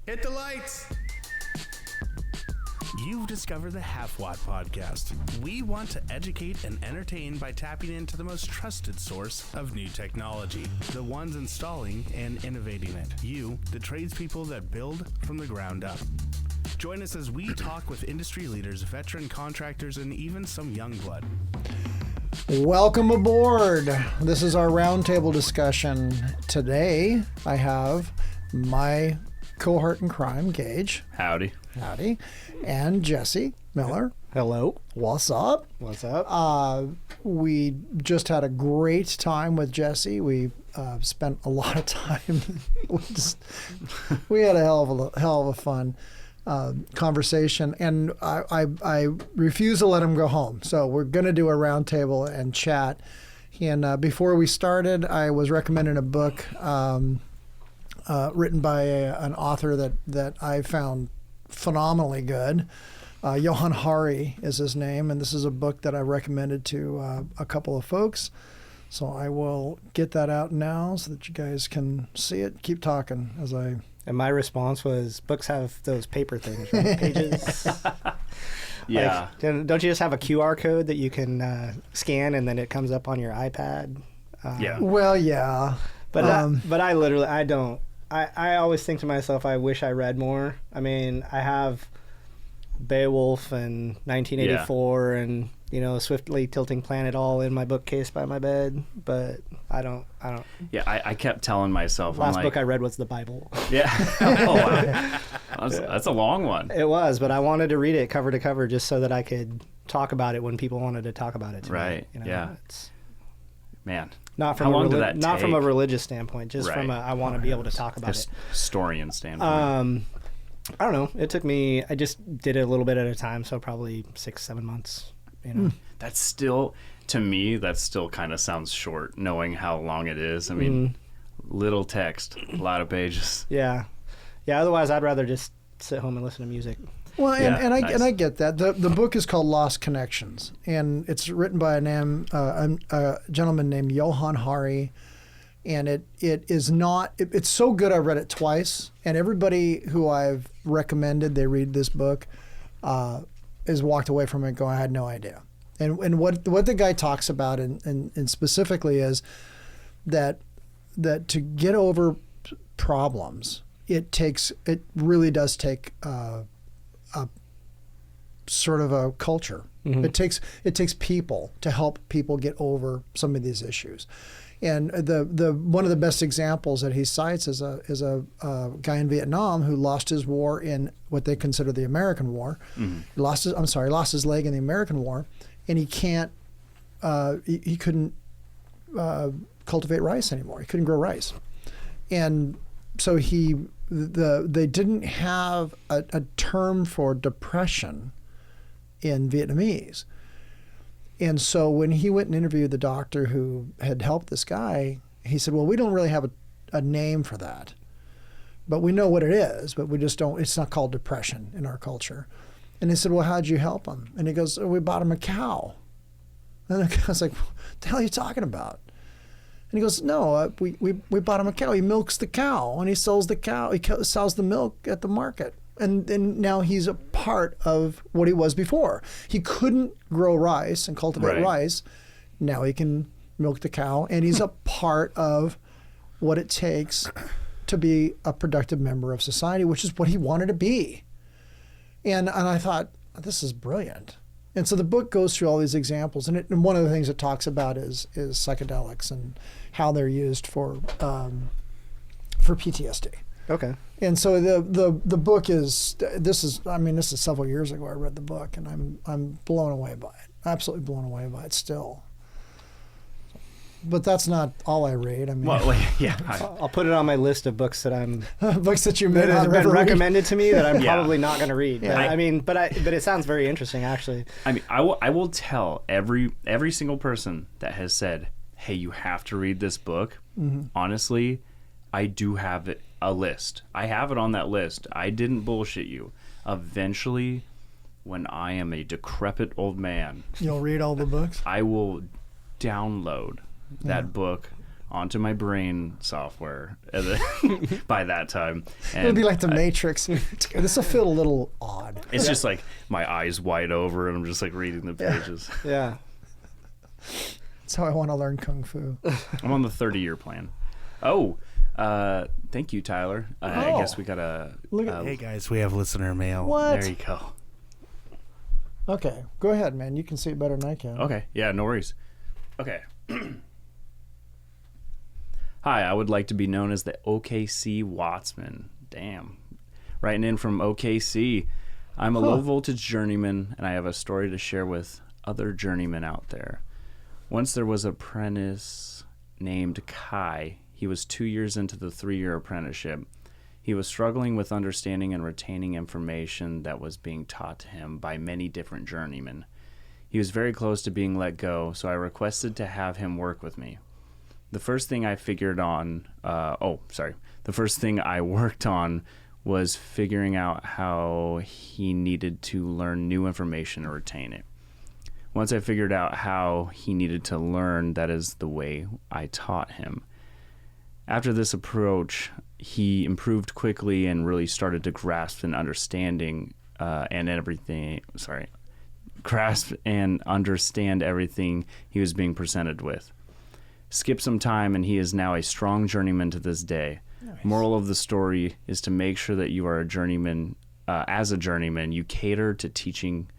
Hit the lights. You've discovered the Halfwatt podcast. We want to educate and entertain by tapping into the most trusted source of new technology, the ones installing and innovating it. You, the tradespeople that build from the ground up. Join us as we talk with industry leaders, veteran contractors, and even some young blood. Welcome aboard. This is our roundtable discussion. Today, I have my cohort in crime, Gage. Howdy. Howdy. And Jesse Miller. Hello. What's up? What's up? We just had a great time with Jesse. We spent a lot of time. we had a hell of a fun conversation, and I refuse to let him go home. So we're going to do a roundtable and chat. And before we started, I was recommending a book written by an author that I found phenomenally good. Johann Hari is his name, and this is a book that I recommended to a couple of folks. So I will get that out now so that you guys can see it. Keep talking as I... And my response was, books have those paper things, right? Pages. Yeah. Like, don't you just have a QR code that you can scan and then it comes up on your iPad? Yeah. Well, yeah. But I literally, I don't. I always think to myself, I wish I read more. I mean, I have Beowulf and 1984 and, you know, Swiftly Tilting Planet all in my bookcase by my bed, but I don't. Yeah, I kept telling myself. Last book I read was the Bible. Yeah. Oh, wow. That's a long one. It was, but I wanted to read it cover to cover just so that I could talk about it when people wanted to talk about it to right. me. You know, yeah. It's Man. not from How long did that not from take? a religious standpoint, just from I want to be able to talk about it. Historian standpoint. I don't know. It took me. I just did it a little bit at a time, so probably 6-7 months. You know. That's still, to me, that still kind of sounds short, knowing how long it is. I mean, little text, a lot of pages. Yeah. Otherwise, I'd rather just sit home and listen to music. Well, and nice. I get that. The book is called Lost Connections, and it's written by a gentleman named Johann Hari, and it is not. It's so good I read it twice, and everybody who I've recommended they read this book has walked away from it going, I had no idea. And what the guy talks about and specifically is that to get over problems, it really does take a sort of a culture. Mm-hmm. It takes people to help people get over some of these issues. And the one of the best examples that he cites is a guy in Vietnam who lost his war in what they consider the American War. Mm-hmm. He lost his leg in the American War, and he couldn't cultivate rice anymore. He couldn't grow rice, and so they didn't have a term for depression in Vietnamese. And so when he went and interviewed the doctor who had helped this guy, he said, well, we don't really have a name for that. But we know what it is, but we just don't, it's not called depression in our culture. And they said, well, how'd you help him? And he goes, oh, we bought him a cow. And the guy's like, what the hell are you talking about? And he goes, no, we bought him a cow. He milks the cow, and he sells the cow. He sells the milk at the market. And now he's a part of what he was before. He couldn't grow rice and cultivate rice. Now he can milk the cow, and he's a part of what it takes to be a productive member of society, which is what he wanted to be. And I thought, this is brilliant. And so the book goes through all these examples, and one of the things it talks about is psychedelics and how they're used for PTSD. Okay. And so the book is several years ago I read the book, and I'm blown away by it. Absolutely blown away by it still. But that's not all I read. I mean, I'll put it on my list of books that I'm books that you may that not have been ever recommended to me that I'm probably not going to read. Yeah. But it sounds very interesting, actually. I mean, I will tell every single person that has said, hey, you have to read this book. Mm-hmm. Honestly, I do have a list. I have it on that list. I didn't bullshit you. Eventually, when I am a decrepit old man, You'll read all the books? I will download that book onto my brain software by that time. And It'll be like the Matrix. This will feel a little odd. it's just like my eyes wide over and I'm just like reading the pages. Yeah. That's how I want to learn Kung Fu. I'm on the 30-year plan. Oh, thank you, Tyler. I guess we got a... Hey guys, we have listener mail. What? There you go. Okay, go ahead, man. You can see it better than I can. Okay, yeah, no worries. Okay. Hi, I would like to be known as the OKC Wattsman. Damn. Writing in from OKC. I'm a low-voltage journeyman, and I have a story to share with other journeymen out there. Once there was an apprentice named Kai. He was 2 years into the 3-year apprenticeship. He was struggling with understanding and retaining information that was being taught to him by many different journeymen. He was very close to being let go, so I requested to have him work with me. The first thing I worked on was figuring out how he needed to learn new information and retain it. Once I figured out how he needed to learn, that is the way I taught him. After this approach, he improved quickly and really started to grasp and understand everything he was being presented with. Skip some time and he is now a strong journeyman to this day. Nice. Moral of the story is to make sure that you are a journeyman. As a journeyman, you cater to teaching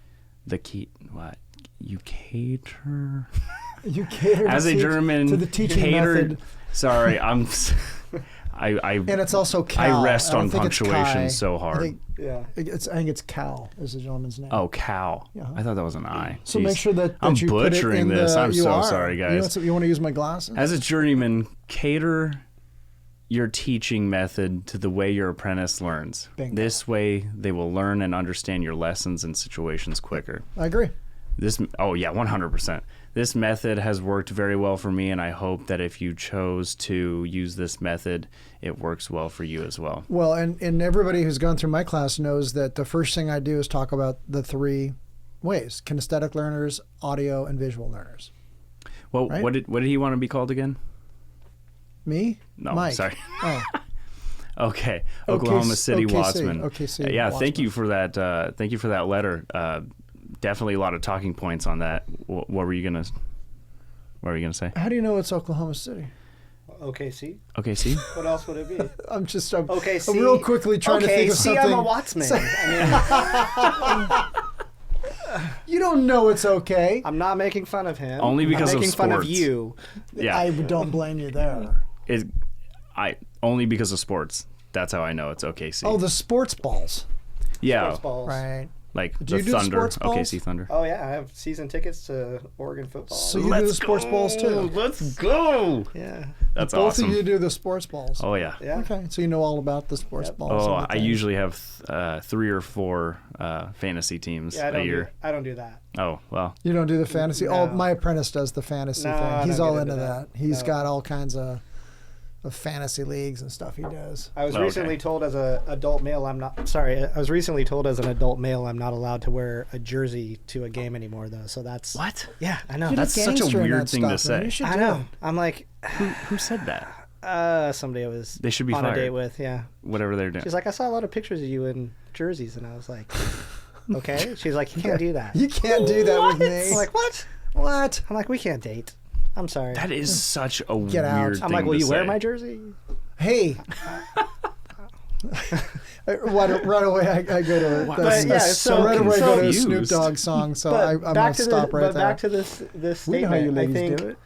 the key. What? You cater? You cater as a journeyman to the teaching method. Sorry, and it's also Cal. I rest on punctuation so hard. I think it's Cal is the gentleman's name. Oh, Cal. Yeah. I thought that was an I. So Jeez. make sure that I'm you butchering put it in this. I'm so are. sorry, guys. You want to use my glasses? As a journeyman, cater your teaching method to the way your apprentice learns. Bingo. This way, they will learn and understand your lessons and situations quicker. I agree. 100%. This method has worked very well for me, and I hope that if you chose to use this method, it works well for you as well. Well, and everybody who's gone through my class knows that the first thing I do is talk about the 3 ways: kinesthetic learners, audio, and visual learners. Well, right? what did he want to be called again? Me? No, Mike. Sorry. Oh. Okay, Oklahoma City Wattsman. OKC. Yeah, Wattsman. thank you for that. Thank you for that letter. Definitely a lot of talking points on that. What were you gonna say? How do you know it's Oklahoma City? OKC. OKC. What else would it be? I'm OKC. I'm real quickly trying to think of something. I'm a Wattsman. You don't know it's okay. I'm not making fun of him. Only because I'm of making fun of sports. you. Yeah. I don't blame you there. Only because of sports. That's how I know it's OKC. Oh, the sports balls. Yeah. Sports balls. Right. Like Do you the do Thunder, sports balls? OKC Thunder. Oh yeah, I have season tickets to Oregon football. So you do the sports balls too. Let's go. Yeah. That's Both awesome. of you do the sports balls. Oh yeah. Yeah. Okay, so you know all about the sports balls. Oh, and the I things. usually have 3 or 4 fantasy teams a year. I don't do that. Oh well. You don't do the fantasy. No. Oh, my apprentice does the fantasy No, thing. I He's don't all get into into that. that. He's No. got all kinds of fantasy leagues and stuff he does. I was Okay. recently told as an adult male I'm not allowed to wear a jersey to a game anymore though. So that's What? Yeah, I know. You're That's the such a gangster in weird that thing to stuff, man. say. You should I do know. it. I'm like Who said that? somebody I was They should be on a fired. date with, yeah. Whatever they're doing. She's like, I saw a lot of pictures of you in jerseys and I was like, okay. She's like, you can't do that. You can't do that with me. I'm like, what? What? I'm like, we can't date. I'm sorry. That is such a Get out. weird I'm thing like, will to you wear say. my jersey? Hey. right away, I go to But yeah, so right away I go to a confused. Snoop Dogg song, so But I'm gonna stop right there. back to this We know how you statement. ladies I think do it.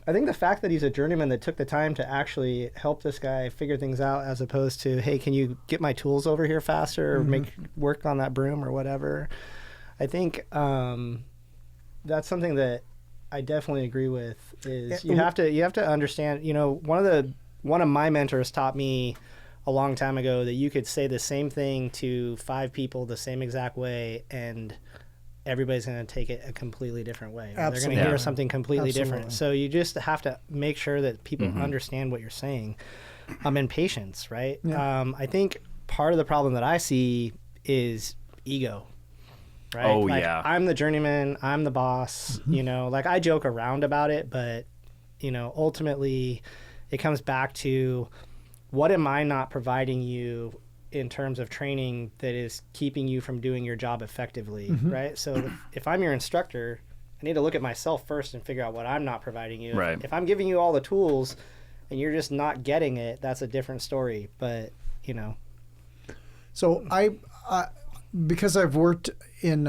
I think the fact that he's a journeyman that took the time to actually help this guy figure things out, as opposed to, hey, can you get my tools over here faster, or make work on that broom or whatever. I think that's something that I definitely agree with. Is you have to understand. You know, one of my mentors taught me a long time ago that you could say the same thing to 5 people the same exact way, and everybody's going to take it a completely different way. They're going Absolutely. to hear something completely Absolutely. different. So you just have to make sure that people understand what you're saying. And patience, right? Yeah. I think part of the problem that I see is ego. Right? Oh, yeah. I'm the journeyman. I'm the boss. You know, like I joke around about it, but ultimately it comes back to what am I not providing you in terms of training that is keeping you from doing your job effectively, right? So if I'm your instructor, I need to look at myself first and figure out what I'm not providing you. Right. If I'm giving you all the tools and you're just not getting it, that's a different story. But, So I because I've worked in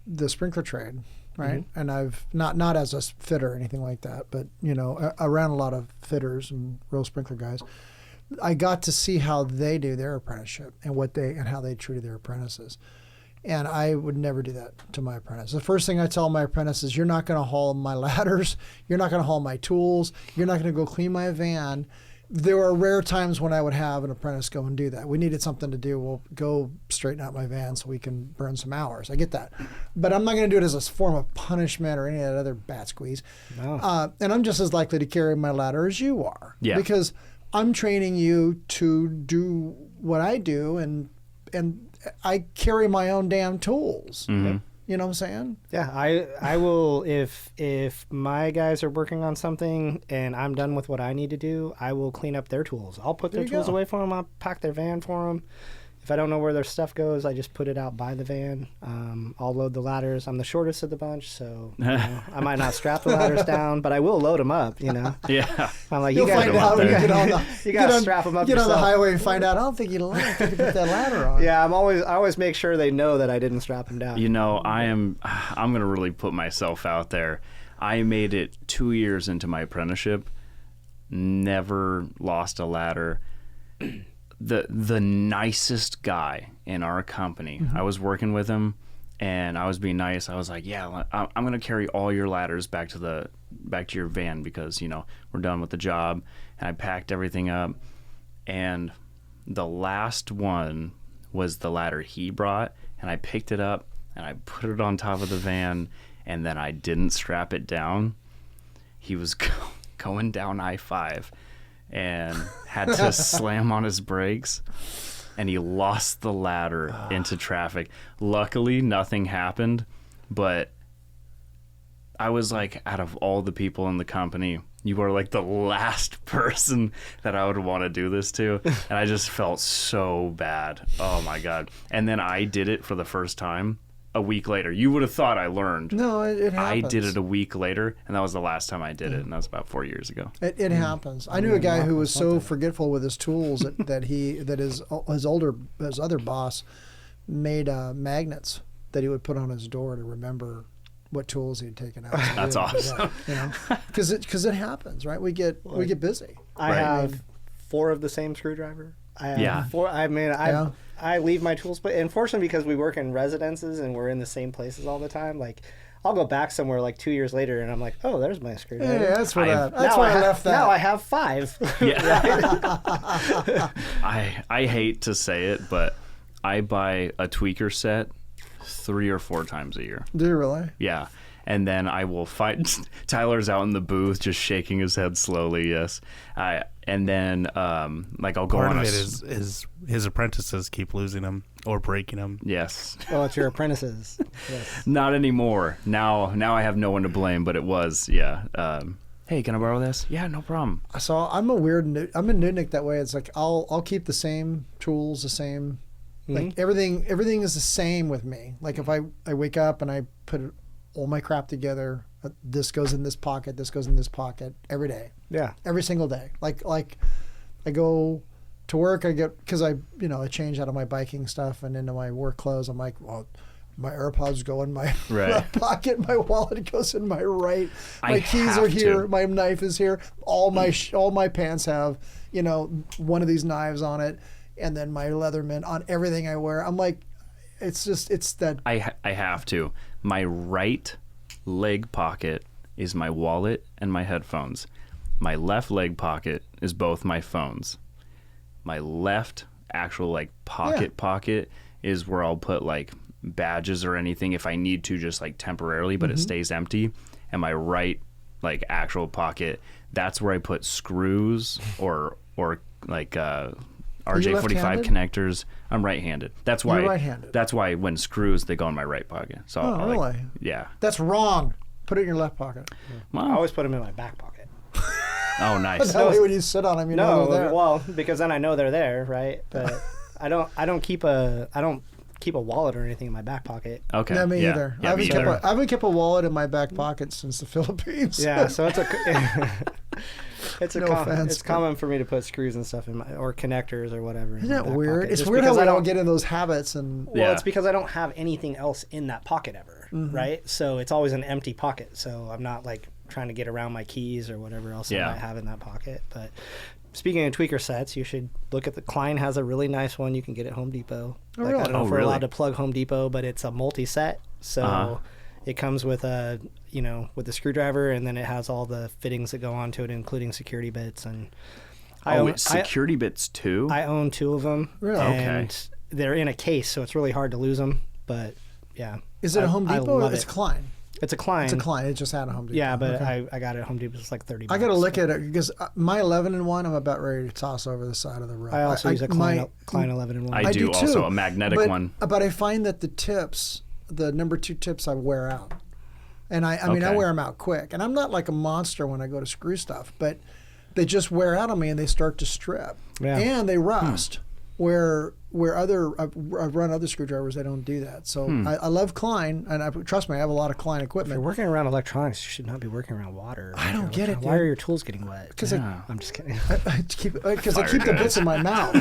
the sprinkler trade, right? And I've not as a fitter or anything like that, but around a lot of fitters and real sprinkler guys, I got to see how they do their apprenticeship and how they treated their apprentices. And I would never do that to my apprentice. The first thing I tell my apprentice is, you're not going to haul my ladders, you're not going to haul my tools, you're not going to go clean my van. There were rare times when I would have an apprentice go and do that. We needed something to do. We'll go straighten out my van so we can burn some hours. I get that. But I'm not going to do it as a form of punishment or any of that other bat squeeze. No. And I'm just as likely to carry my ladder as you are. Yeah. Because I'm training you to do what I do, and I carry my own damn tools. Mm-hmm. You know what I'm saying? Yeah, I will, if my guys are working on something and I'm done with what I need to do, I will clean up their tools. I'll put their tools away for them. I'll pack their van for them. If I don't know where their stuff goes, I just put it out by the van. I'll load the ladders. I'm the shortest of the bunch, so I might not strap the ladders down, but I will load them up, Yeah. I'm like, You'll you guys find out when you get on the you gotta strap them up Get yourself. on the highway and find out, I don't think you like to put that ladder on. Yeah, I always make sure they know that I didn't strap them down. I'm going to really put myself out there. I made it 2 years into my apprenticeship, never lost a ladder. The nicest guy in our company, I was working with him and I was being nice. I was like, yeah, I'm going to carry all your ladders back to your van because, we're done with the job. And I packed everything up. And the last one was the ladder he brought, and I picked it up and I put it on top of the van, and then I didn't strap it down. He was going down I-5 and had to slam on his brakes, and he lost the ladder into traffic. Luckily, nothing happened, but I was like, out of all the people in the company, you are like the last person that I would want to do this to. And I just felt so bad. Oh my God. And then I did it for the first time a week later. You would have thought I learned. No, it happens. I did it a week later, and that was the last time I did it, and that was about 4 years ago. It happens. I knew a guy who was so forgetful with his tools that his other boss made magnets that he would put on his door to remember what tools he had taken out. That's awesome. Because it happens, right? We get busy. I have 4 of the same screwdriver. I have 4. I mean, I leave my tools, but unfortunately, because we work in residences and we're in the same places all the time, like I'll go back somewhere like 2 years later, and I'm like, oh, there's my screwdriver. Yeah, that's why I left that. Now I have 5. Yeah. I hate to say it, but I buy a tweaker set 3 or 4 times a year. Do you really? Yeah. And then I will fight. Tyler's out in the booth just shaking his head slowly, yes. And then, I'll go Part on of it is his apprentices keep losing them or breaking them. Yes. Well, it's your apprentices. Yes. Not anymore. Now I have no one to blame, but it was, yeah. Hey, can I borrow this? Yeah, no problem. So I'm I'm a nudnik that way. It's like I'll keep the same tools, the same, like everything is the same with me. Like if I wake up and I put all my crap together, this goes in this pocket, this goes in this pocket every day. Yeah. Every single day. Like I go to work, because I change out of my biking stuff and into my work clothes. I'm like, well, my AirPods go in my left pocket, my wallet goes in my right. My keys are here, my knife is here. All my pants have, one of these knives on it, and then my Leatherman on everything I wear. I'm like, it's that. I have to. My right leg pocket is my wallet and my headphones. My left leg pocket is both my phones. My left actual pocket is where I'll put badges or anything if I need to, just temporarily, but it stays empty. And my right actual pocket, that's where I put screws or RJ45 connectors. I'm right-handed. That's why. You're right-handed. That's why when screws, they go in my right pocket. So really? Yeah. That's wrong. Put it in your left pocket. I always put them in my back pocket. Oh, nice. That way when you sit on them, you know they're there. Well, because then I know they're there, right? But I don't keep a wallet or anything in my back pocket. Okay. No, me either. Yeah, I haven't kept a wallet in my back pocket since the Philippines. Yeah, so it's offense, common for me to put screws and stuff in my, or connectors or whatever. Isn't that weird? It's weird how we don't get in those habits. Well, it's because I don't have anything else in that pocket ever, right? So it's always an empty pocket. So I'm not like trying to get around my keys or whatever else I might have in that pocket. But speaking of tweaker sets, you should look at Klein has a really nice one you can get at Home Depot. Oh, really? I don't know if we're allowed to plug Home Depot, but it's a multi-set. So it comes with with the screwdriver, and then it has all the fittings that go onto it, including security bits. And security bits too? I own 2 of them. Really? And they're in a case, so it's really hard to lose them. But yeah. Is it a Home Depot or it's Klein? It's a Klein. It's a Klein. It just had a Home Depot. Yeah, but I got it at Home Depot. It's like $30. I got to look at it because my 11-in-1, I'm about ready to toss over the side of the road. I also use a Klein 11-in-1. I do also, too, a magnetic one. But I find that the tips, the number 2 tips, I wear out. And I mean, I wear them out quick. And I'm not like a monster when I go to screw stuff, but they just wear out on me and they start to strip. Yeah. And they rust. Where I've run other screwdrivers, they don't do that. So I love Klein, and trust me, I have a lot of Klein equipment. If you're working around electronics, you should not be working around water. I don't get it. Why are your tools getting wet? Because I'm just kidding. Because I keep the bits in my mouth.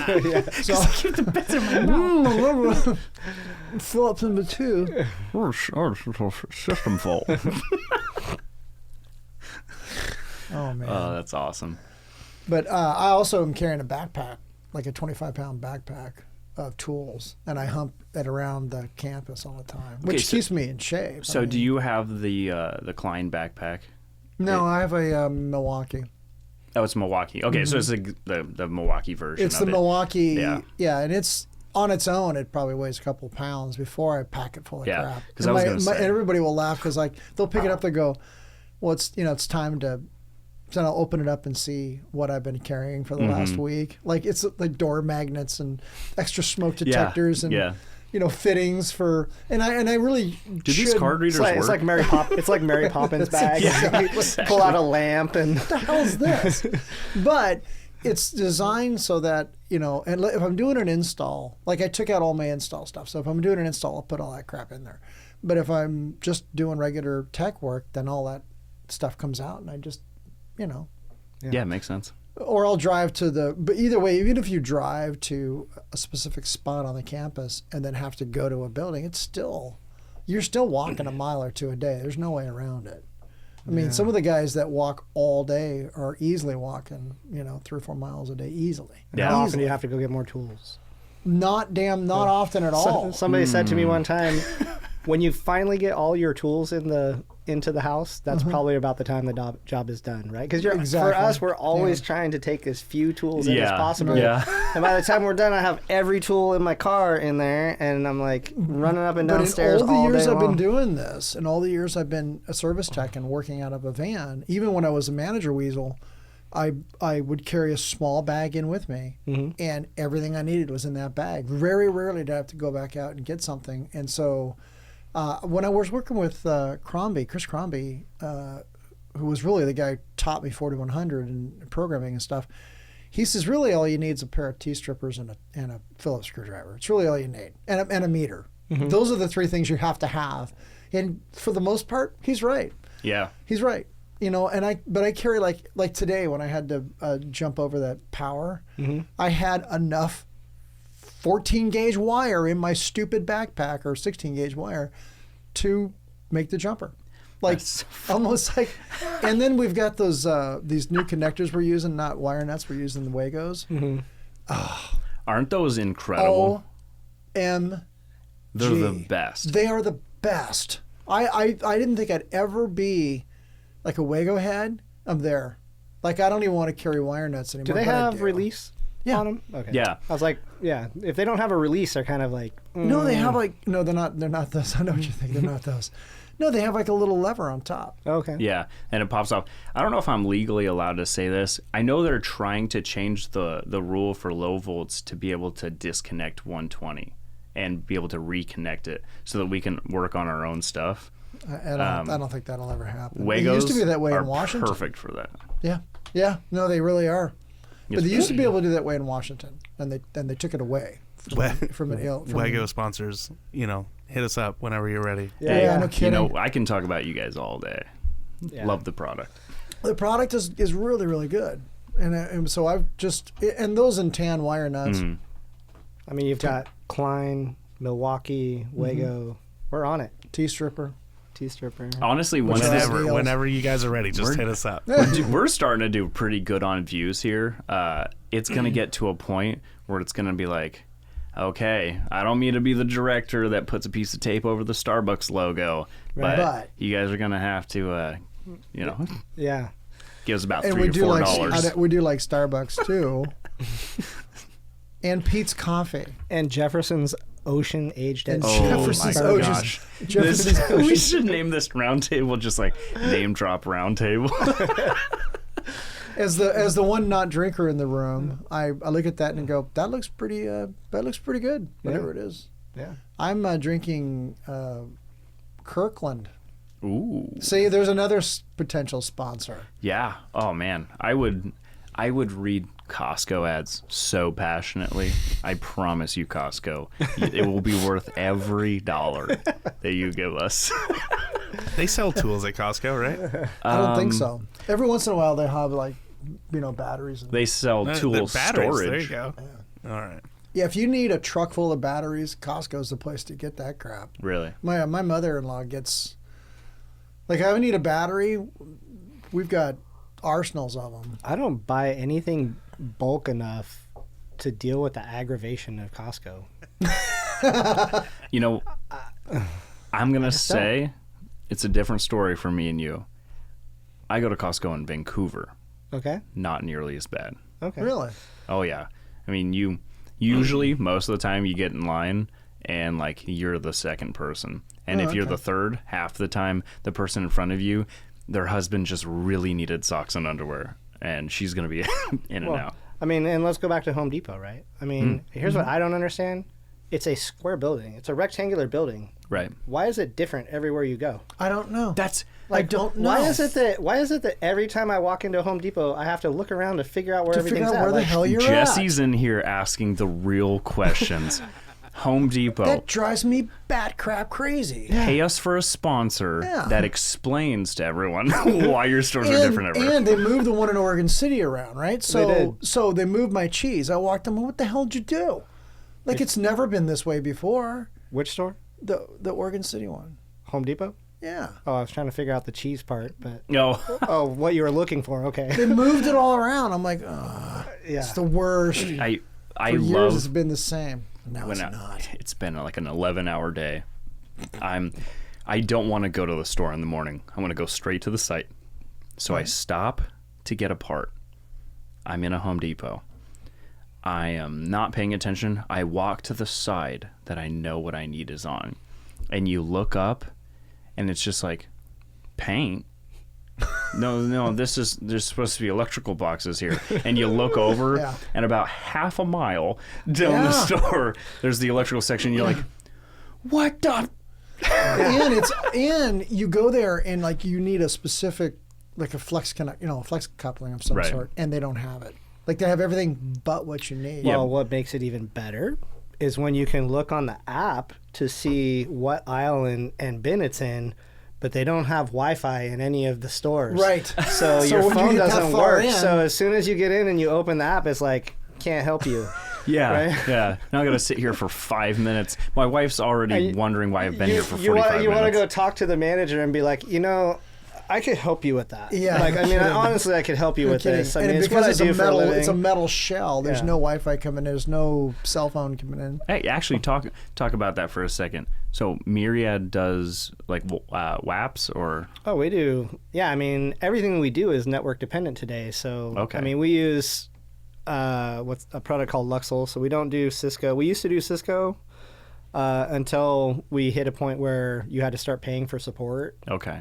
So I keep the bits in my mouth. Phillips number 2. System fault. Oh man. Oh, that's awesome. But I also am carrying a backpack, like a 25-pound backpack of tools, and I hump it around the campus all the time, which keeps me in shape. So do you have the Klein backpack? No, I have a Milwaukee. Oh, it's Milwaukee. Okay, so it's the Milwaukee version It's of the it. Milwaukee, yeah, and it's on its own. It probably weighs a couple pounds before I pack it full of crap. Because I was going to say. Everybody will laugh because like they'll pick it up, they go, well, it's time to. So I'll open it up and see what I've been carrying for the last week. Like it's like door magnets and extra smoke detectors and fittings for. And I really do these card readers work? It's like Mary Poppins bag. Exactly. Pull out a lamp and what the hell is this? But it's designed so that and if I'm doing an install, like I took out all my install stuff. So if I'm doing an install, I'll put all that crap in there. But if I'm just doing regular tech work, then all that stuff comes out, and I just. Yeah, it makes sense. Or I'll drive but either way, even if you drive to a specific spot on the campus and then have to go to a building, you're still walking a mile or 2 a day. There's no way around it. I mean, some of the guys that walk all day are easily walking, 3 or 4 miles a day easily. Yeah. How often do you have to go get more tools? Not often at all. Somebody said to me one time, when you finally get all your tools into the house, that's probably about the time the job is done, right? Because for us, we're always trying to take as few tools in as possible. Yeah. And by the time we're done, I have every tool in my car in there, and I'm like running up and downstairs all day long. All the years I've been doing this, and all the years I've been a service tech and working out of a van, even when I was a manager weasel, I would carry a small bag in with me, and everything I needed was in that bag. Very rarely did I have to go back out and get something, and so. When I was working with Chris Crombie, who was really the guy who taught me 4100 and programming and stuff, he says really all you need is a pair of T-strippers and a Phillips screwdriver. It's really all you need, and a meter. Those are the 3 things you have to have. And for the most part, he's right. Yeah, he's right. But I carry like today when I had to jump over that power, I had enough 14-gauge wire in my stupid backpack, or 16-gauge wire, to make the jumper. Like almost like, and then we've got these new connectors we're using, not wire nuts. We're using the Wagos. Aren't those incredible? OMG. They're the best. They are the best. I didn't think I'd ever be like a Wago head. I'm there. Like I don't even want to carry wire nuts anymore. Do they have release? Yeah. On them? Okay. Yeah. I was like, if they don't have a release, they're kind of like... No, they have they're not those. I know what you think. They're not those. No, they have like a little lever on top. Okay. Yeah, and it pops off. I don't know if I'm legally allowed to say this. I know they're trying to change the rule for low volts to be able to disconnect 120 and be able to reconnect it so that we can work on our own stuff. I don't think that'll ever happen. Wagos it used to be that way in Washington. Perfect for that. Yeah. Yeah, no, they really are. But It's they used to good. be able to do that way in Washington, and they took it away from an ill. Wago sponsors, hit us up whenever you're ready. Yeah, no kidding. I can talk about you guys all day. Yeah. Love the product. The product is really, really good. And so I've just, and those in tan wire nuts. Mm. I mean, you've got Klein, Milwaukee, Wago. We're on it. T-stripper. T-stripper. Honestly, Whenever you guys are ready, just hit us up. we're starting to do pretty good on views here. It's going to get to a point where it's going to be like, okay, I don't mean to be the director that puts a piece of tape over the Starbucks logo, but you guys are going to have to, Yeah. give us about And $3 to $4. we do like Starbucks too. And Pete's Coffee. And Jefferson's Ocean Aged And at Jefferson's my Ocean. gosh. Jefferson's We Ocean. should name this round table just like name drop round table. As the one not drinker in the room, I look at that and go, that looks pretty good, whatever it is. Yeah. I'm drinking Kirkland. Ooh. See, there's another potential sponsor. Yeah. Oh man, I would read Costco ads so passionately. I promise you, Costco, it will be worth every dollar that you give us. They sell tools at Costco, right? I don't think so. Every once in a while, they have batteries. They sell tool The batteries, storage. there you go. All right. Yeah, if you need a truck full of batteries, Costco's the place to get that crap. Really? My mother-in-law gets, if I need a battery, we've got arsenals of them. I don't buy anything bulk enough to deal with the aggravation of Costco. I'm going to say it's a different story for me and you. I go to Costco in Vancouver. Okay. Not nearly as bad. Okay. Really? Oh, yeah. I mean, you usually, most of the time, you get in line and, you're the second person. And if you're the third, half the time, the person in front of you, their husband just really needed socks and underwear. And she's going to be in and out. I mean, and let's go back to Home Depot, right? I mean, here's what I don't understand. It's a square building. It's a rectangular building. Right. Why is it different everywhere you go? I don't know. That's... I don't know. Why is it that every time I walk into Home Depot, I have to look around to figure out where everything's at? where the hell you're Jesse's at? in here asking the real questions. Home Depot. That drives me bat crap crazy. Pay us for a sponsor that explains to everyone why your stores are different everywhere. And they moved the one in Oregon City around, right? So They did. So they moved my cheese. I walked them. What the hell did you do? It's never been this way before. Which store? The Oregon City one. Home Depot? Yeah. Oh, I was trying to figure out the cheese part, but No. oh, what you were looking for? Okay. They moved it all around. I'm like, Yeah. it's the worst. I For years it's been the same. Now it's not. It's been like an 11-hour day. I don't want to go to the store in the morning. I want to go straight to the site. So I stop to get a part. I'm in a Home Depot. I am not paying attention. I walk to the side that I know what I need is on. And you look up and it's just like paint. No, there's supposed to be electrical boxes here. And you look over and about half a mile down the store, there's the electrical section. You're like, what the? And you go there and you need a specific, a flex connect, a flex coupling of some sort, and they don't have it. They have everything but what you need. Well, what makes it even better is when you can look on the app to see what aisle and bin it's in, but they don't have Wi-Fi in any of the stores. Right. So your when you phone get that doesn't far work. in- So as soon as you get in and you open the app, it's like, can't help you. Yeah, Right? yeah. Now I got to sit here for 5 minutes. My wife's already wondering why I've been here for 45 minutes. You want to go talk to the manager and be like, I could help you with that. Yeah. Honestly, I could help you with this. I And mean, it's what I because do for a living. it's a metal shell. There's Yeah. no Wi-Fi coming in. There's no cell phone coming in. Hey, actually, talk about that for a second. So Myriad does WAPs or Oh, we do. Yeah, I mean, everything we do is network dependent today. So, Okay. I mean, we use what's a product called Luxel. So we don't do Cisco. We used to do Cisco until we hit a point where you had to start paying for support. okay,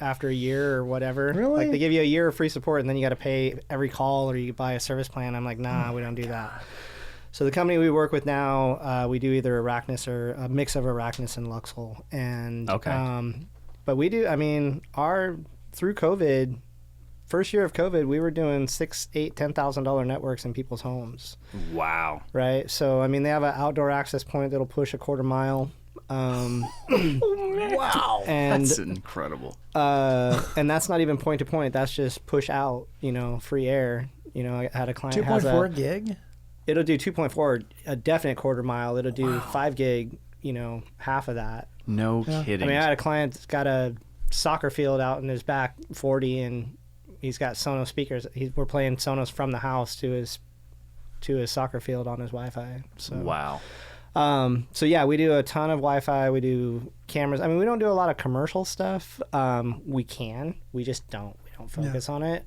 After a year or whatever. Really? They give you a year of free support, and then you got to pay every call, or you buy a service plan. I'm like, nah, we don't do that. So the company we work with now, we do either Arachnus or a mix of Arachnus and Luxel. And Okay. but we do. I mean, through COVID, first year of COVID, we were doing $6,000, $8,000, $10,000 networks in people's homes. Wow. Right. So, I mean, they have an outdoor access point that'll push a quarter mile. Wow. And That's incredible. and that's not even point to point. That's just push out, free air. I had a client 2.4 gig? It'll do 2.4, a definite quarter mile. It'll do 5 gig, half of that. No kidding. I mean, I had a client that's got a soccer field out in his back 40, and he's got Sonos speakers. We're playing Sonos from the house to his soccer field on his Wi-Fi. So Wow. So yeah, we do a ton of Wi-Fi. We do cameras. I mean, we don't do a lot of commercial stuff. We just don't. We don't focus on it.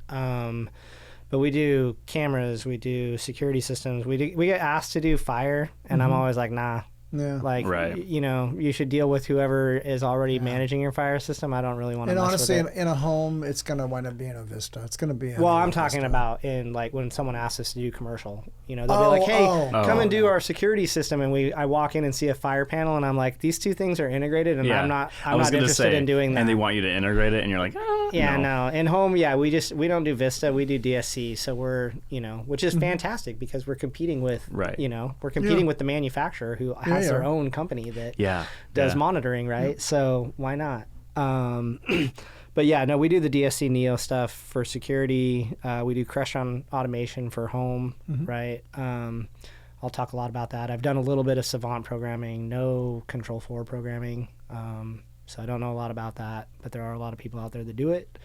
But we do cameras. We do security systems. We get asked to do fire, and I'm always like, nah. Yeah. Like, Right. You should deal with whoever is already managing your fire system. I don't really want to And mess honestly, with it. in a home, it's going to wind up being a Vista. It's going to be Well, I'm talking about in like when someone asks us to do commercial, they'll be like, "Hey, Oh. come and do our security system," and I walk in and see a fire panel, and I'm like, "These two things are integrated, and I'm not interested in doing that." And they want you to integrate it, and you're like, Yeah, no. In home, we don't do Vista, we do DSC, so we're which is fantastic because we're competing with with the manufacturer who has their own company that does monitoring, right? So why not? But yeah, no, we do the DSC Neo stuff for security. We do Crestron automation for home, right? I'll talk a lot about that. I've done a little bit of Savant programming, no Control 4 programming. So I don't know a lot about that, but there are a lot of people out there that do it.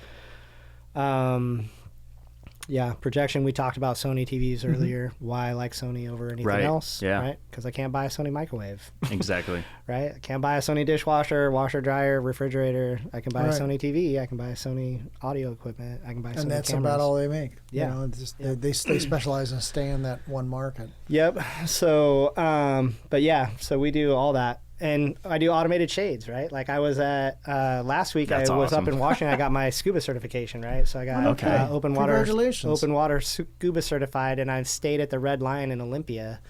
Yeah, projection. We talked about Sony TVs earlier. Why I like Sony over anything else. Yeah. Right? Because I can't buy a Sony microwave. Exactly. Right? I can't buy a Sony dishwasher, washer, dryer, refrigerator. I can buy a Sony TV. I can buy a Sony audio equipment. I can buy Sony And that's cameras. about all they make. Yeah. They specialize in staying in that one market. Yep. So, but yeah, so we do all that. And I do automated shades, right? Like I was at last week. That's I was awesome. up in Washington. I got my scuba certification, right? So I got open water scuba certified, and I stayed at the Red Lion in Olympia.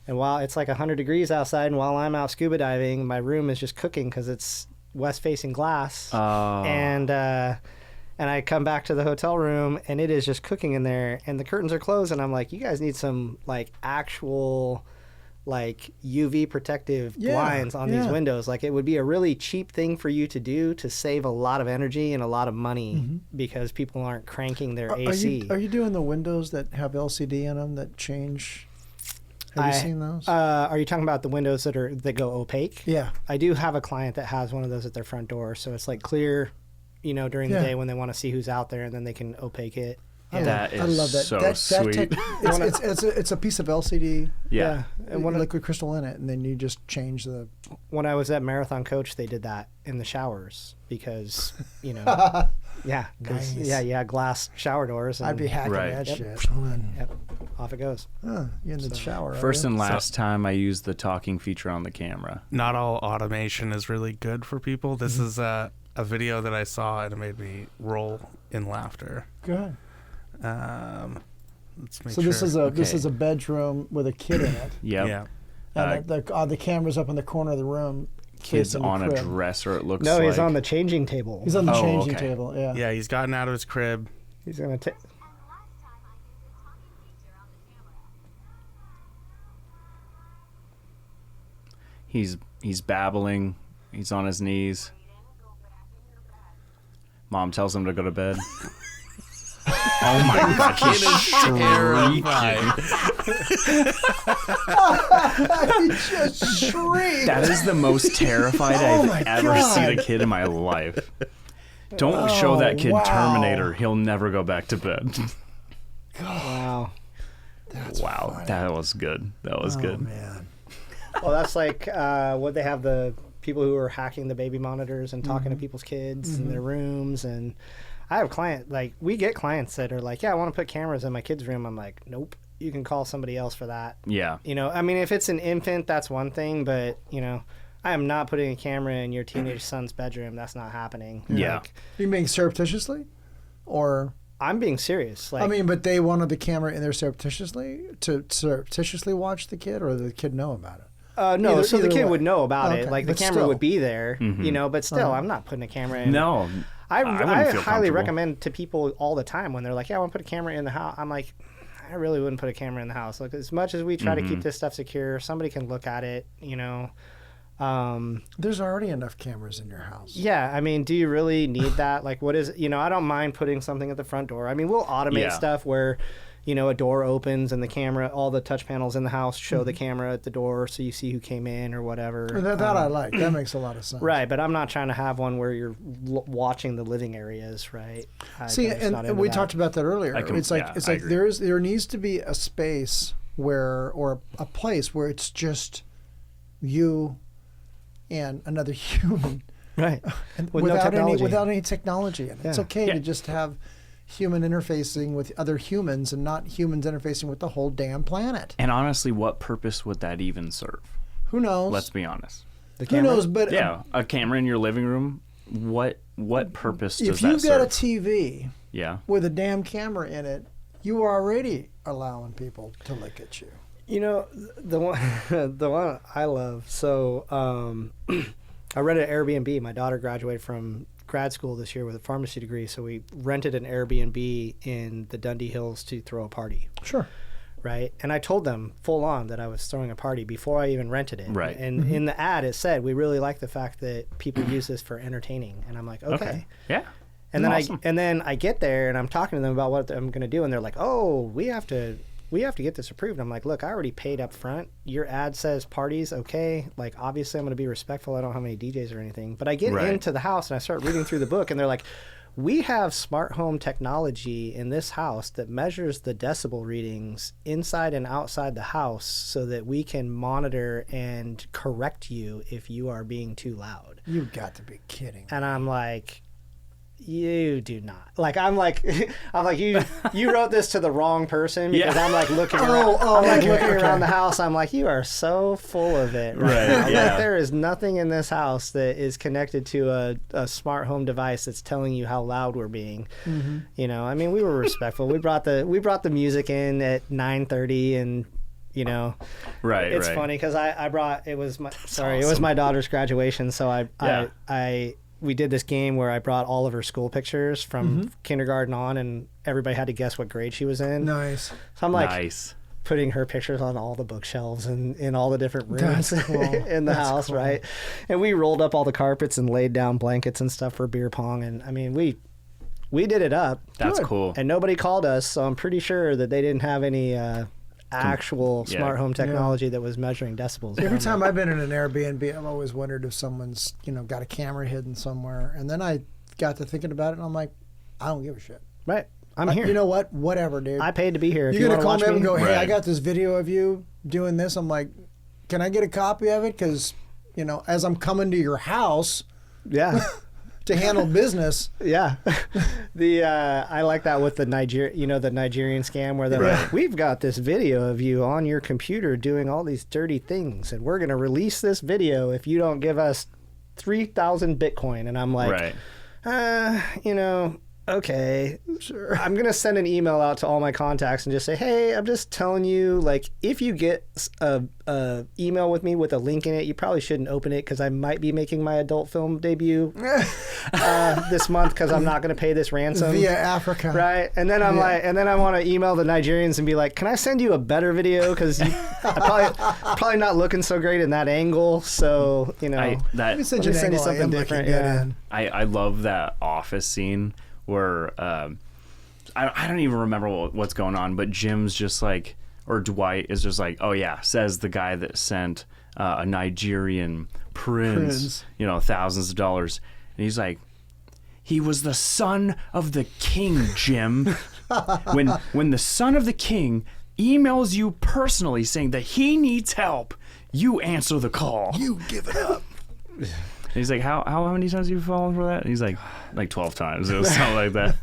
And while it's like 100 degrees outside, and while I'm out scuba diving, my room is just cooking because it's west-facing glass. And I come back to the hotel room, and it is just cooking in there, and the curtains are closed, and I'm like, you guys need some like actual like UV protective blinds on these windows. Like it would be a really cheap thing for you to do to save a lot of energy and a lot of money because people aren't cranking their AC. Are you doing the windows that have LCD in them that change? Have you seen those? Are you talking about the windows that go opaque? Yeah. I do have a client that has one of those at their front door, so it's like clear, during the day when they want to see who's out there, and then they can opaque it. That is I love that. so sweet. It's a piece of LCD. Yeah. And liquid crystal in it, and then you just change the. When I was at Marathon Coach, they did that in the showers because, glass shower doors. And I'd be hacking that shit. Yep. Off it goes. You're in the shower. First and last time I used the talking feature on the camera. Not all automation is really good for people. This is a video that I saw, and it made me roll in laughter. Good. Let's make So sure. this is a bedroom with a kid in it. Yep. Yeah. And the camera's up in the corner of the room. Kid's facing the on a crib. dresser, it looks No, like. he's on the changing table. He's on the changing okay. table. Yeah. Yeah, he's gotten out of his crib. He's going to take... He's babbling. He's on his knees. Mom tells him to go to bed. Oh my god, he's He just shrieked. That is the most terrified I've ever seen a kid in my life. Don't show that kid Terminator. He'll never go back to bed. Wow. Wow, funny. that was good. That was good. Man. Well, that's like what they have the people who are hacking the baby monitors and talking to people's kids in their rooms. And I have we get clients that are like, yeah, I want to put cameras in my kid's room. I'm like, nope, you can call somebody else for that. Yeah. I mean, if it's an infant, that's one thing, but, I am not putting a camera in your teenage son's bedroom. That's not happening. Yeah. Like, You mean surreptitiously? Or... I'm being serious. Like, I mean, but they wanted the camera in there surreptitiously to surreptitiously watch the kid, or did the kid know about it? no, so the either kid way. would know about it. Okay, Like, the but camera still. would be there, but still, I'm not putting a camera in. No. I wouldn't feel highly comfortable. recommend to people all the time when they're like, yeah, I want to put a camera in the house. I'm like, I really wouldn't put a camera in the house. Like, as much as we try to keep this stuff secure, somebody can look at it, you know. There's already enough cameras in your house. Yeah, I mean, do you really need that? Like, what is, you know, I don't mind putting something at the front door. I mean, we'll automate stuff where, you know, a door opens and the camera, all the touch panels in the house show the camera at the door so you see who came in or whatever. That I like. That makes a lot of sense. Right, but I'm not trying to have one where you're watching the living areas, right? See, and we talked about that earlier. It's like there needs to be a space where, or a place where it's just you and another human, right? And With without no any technology in it. It's okay to just have human interfacing with other humans and not humans interfacing with the whole damn planet. And honestly, what purpose would that even serve? Who knows? Let's be honest. Who knows? But yeah, a camera in your living room. What purpose does that if you've serve? got a TV, with a damn camera in it, you are already allowing people to look at you. You know, the one I love. So I rented an Airbnb. My daughter graduated from grad school this year with a pharmacy degree, so we rented an Airbnb in the Dundee Hills to throw a party. Sure. Right? And I told them full on that I was throwing a party before I even rented it. Right. And in the ad, it said, we really like the fact that people use this for entertaining. And I'm like, okay. Yeah. And then awesome. I get there and I'm talking to them about what I'm going to do, and they're like, "Oh, we have to get this approved." I'm like, "Look, I already paid up front. Your ad says parties, okay? Like, obviously, I'm going to be respectful. I don't have any DJs or anything." But I get into the house and I start reading through the book, and they're like, "We have smart home technology in this house that measures the decibel readings inside and outside the house so that we can monitor and correct you if you are being too loud." You've got to be kidding. And I'm like, you do not. Like, I'm like you wrote this to the wrong person, because I'm like looking around, around the house. I'm like, you are so full of it. Right. Like, there is nothing in this house that is connected to a smart home device that's telling you how loud we're being. Mm-hmm. You know, I mean, we were respectful. We brought the music in at 9:30, and you know, it's funny because it was my daughter's graduation, so we did this game where I brought all of her school pictures from kindergarten on, and everybody had to guess what grade she was in. Nice. So I'm like putting her pictures on all the bookshelves and in all the different rooms cool. in the house, cool. Right? And we rolled up all the carpets and laid down blankets and stuff for beer pong. And I mean, we did it up. That's cool. And nobody called us, so I'm pretty sure that they didn't have any actual smart home technology that was measuring decibels. Every time I've been in an Airbnb, I've always wondered if someone's, got a camera hidden somewhere. And then I got to thinking about it, and I'm like, I don't give a shit. Right. I'm here. You know what? Whatever, dude. I paid to be here. If You're going to call me up and go, hey, Right. I got this video of you doing this. I'm like, can I get a copy of it? Because, as I'm coming to your house to handle business. Yeah. I like that with the the Nigerian scam where they're like, we've got this video of you on your computer doing all these dirty things, and we're going to release this video if you don't give us 3,000 Bitcoin. And I'm like, okay, sure. I'm going to send an email out to all my contacts and just say, hey, I'm just telling you, like, if you get a email with me with a link in it, you probably shouldn't open it, because I might be making my adult film debut this month, because I'm not going to pay this ransom. Via Africa. Right. And then I'm like, and then I want to email the Nigerians and be like, can I send you a better video? Because I'm probably not looking so great in that angle. So, let me send you something different. Yeah. I love that office scene where I don't even remember what's going on, but Jim's just like, or Dwight is just like, oh yeah, says the guy that sent a Nigerian prince, thousands of dollars, and he's like, he was the son of the king, Jim. when the son of the king emails you personally saying that he needs help, you answer the call. You give it up. And he's like, how many times have you fallen for that? And he's like 12 times. It was something like that.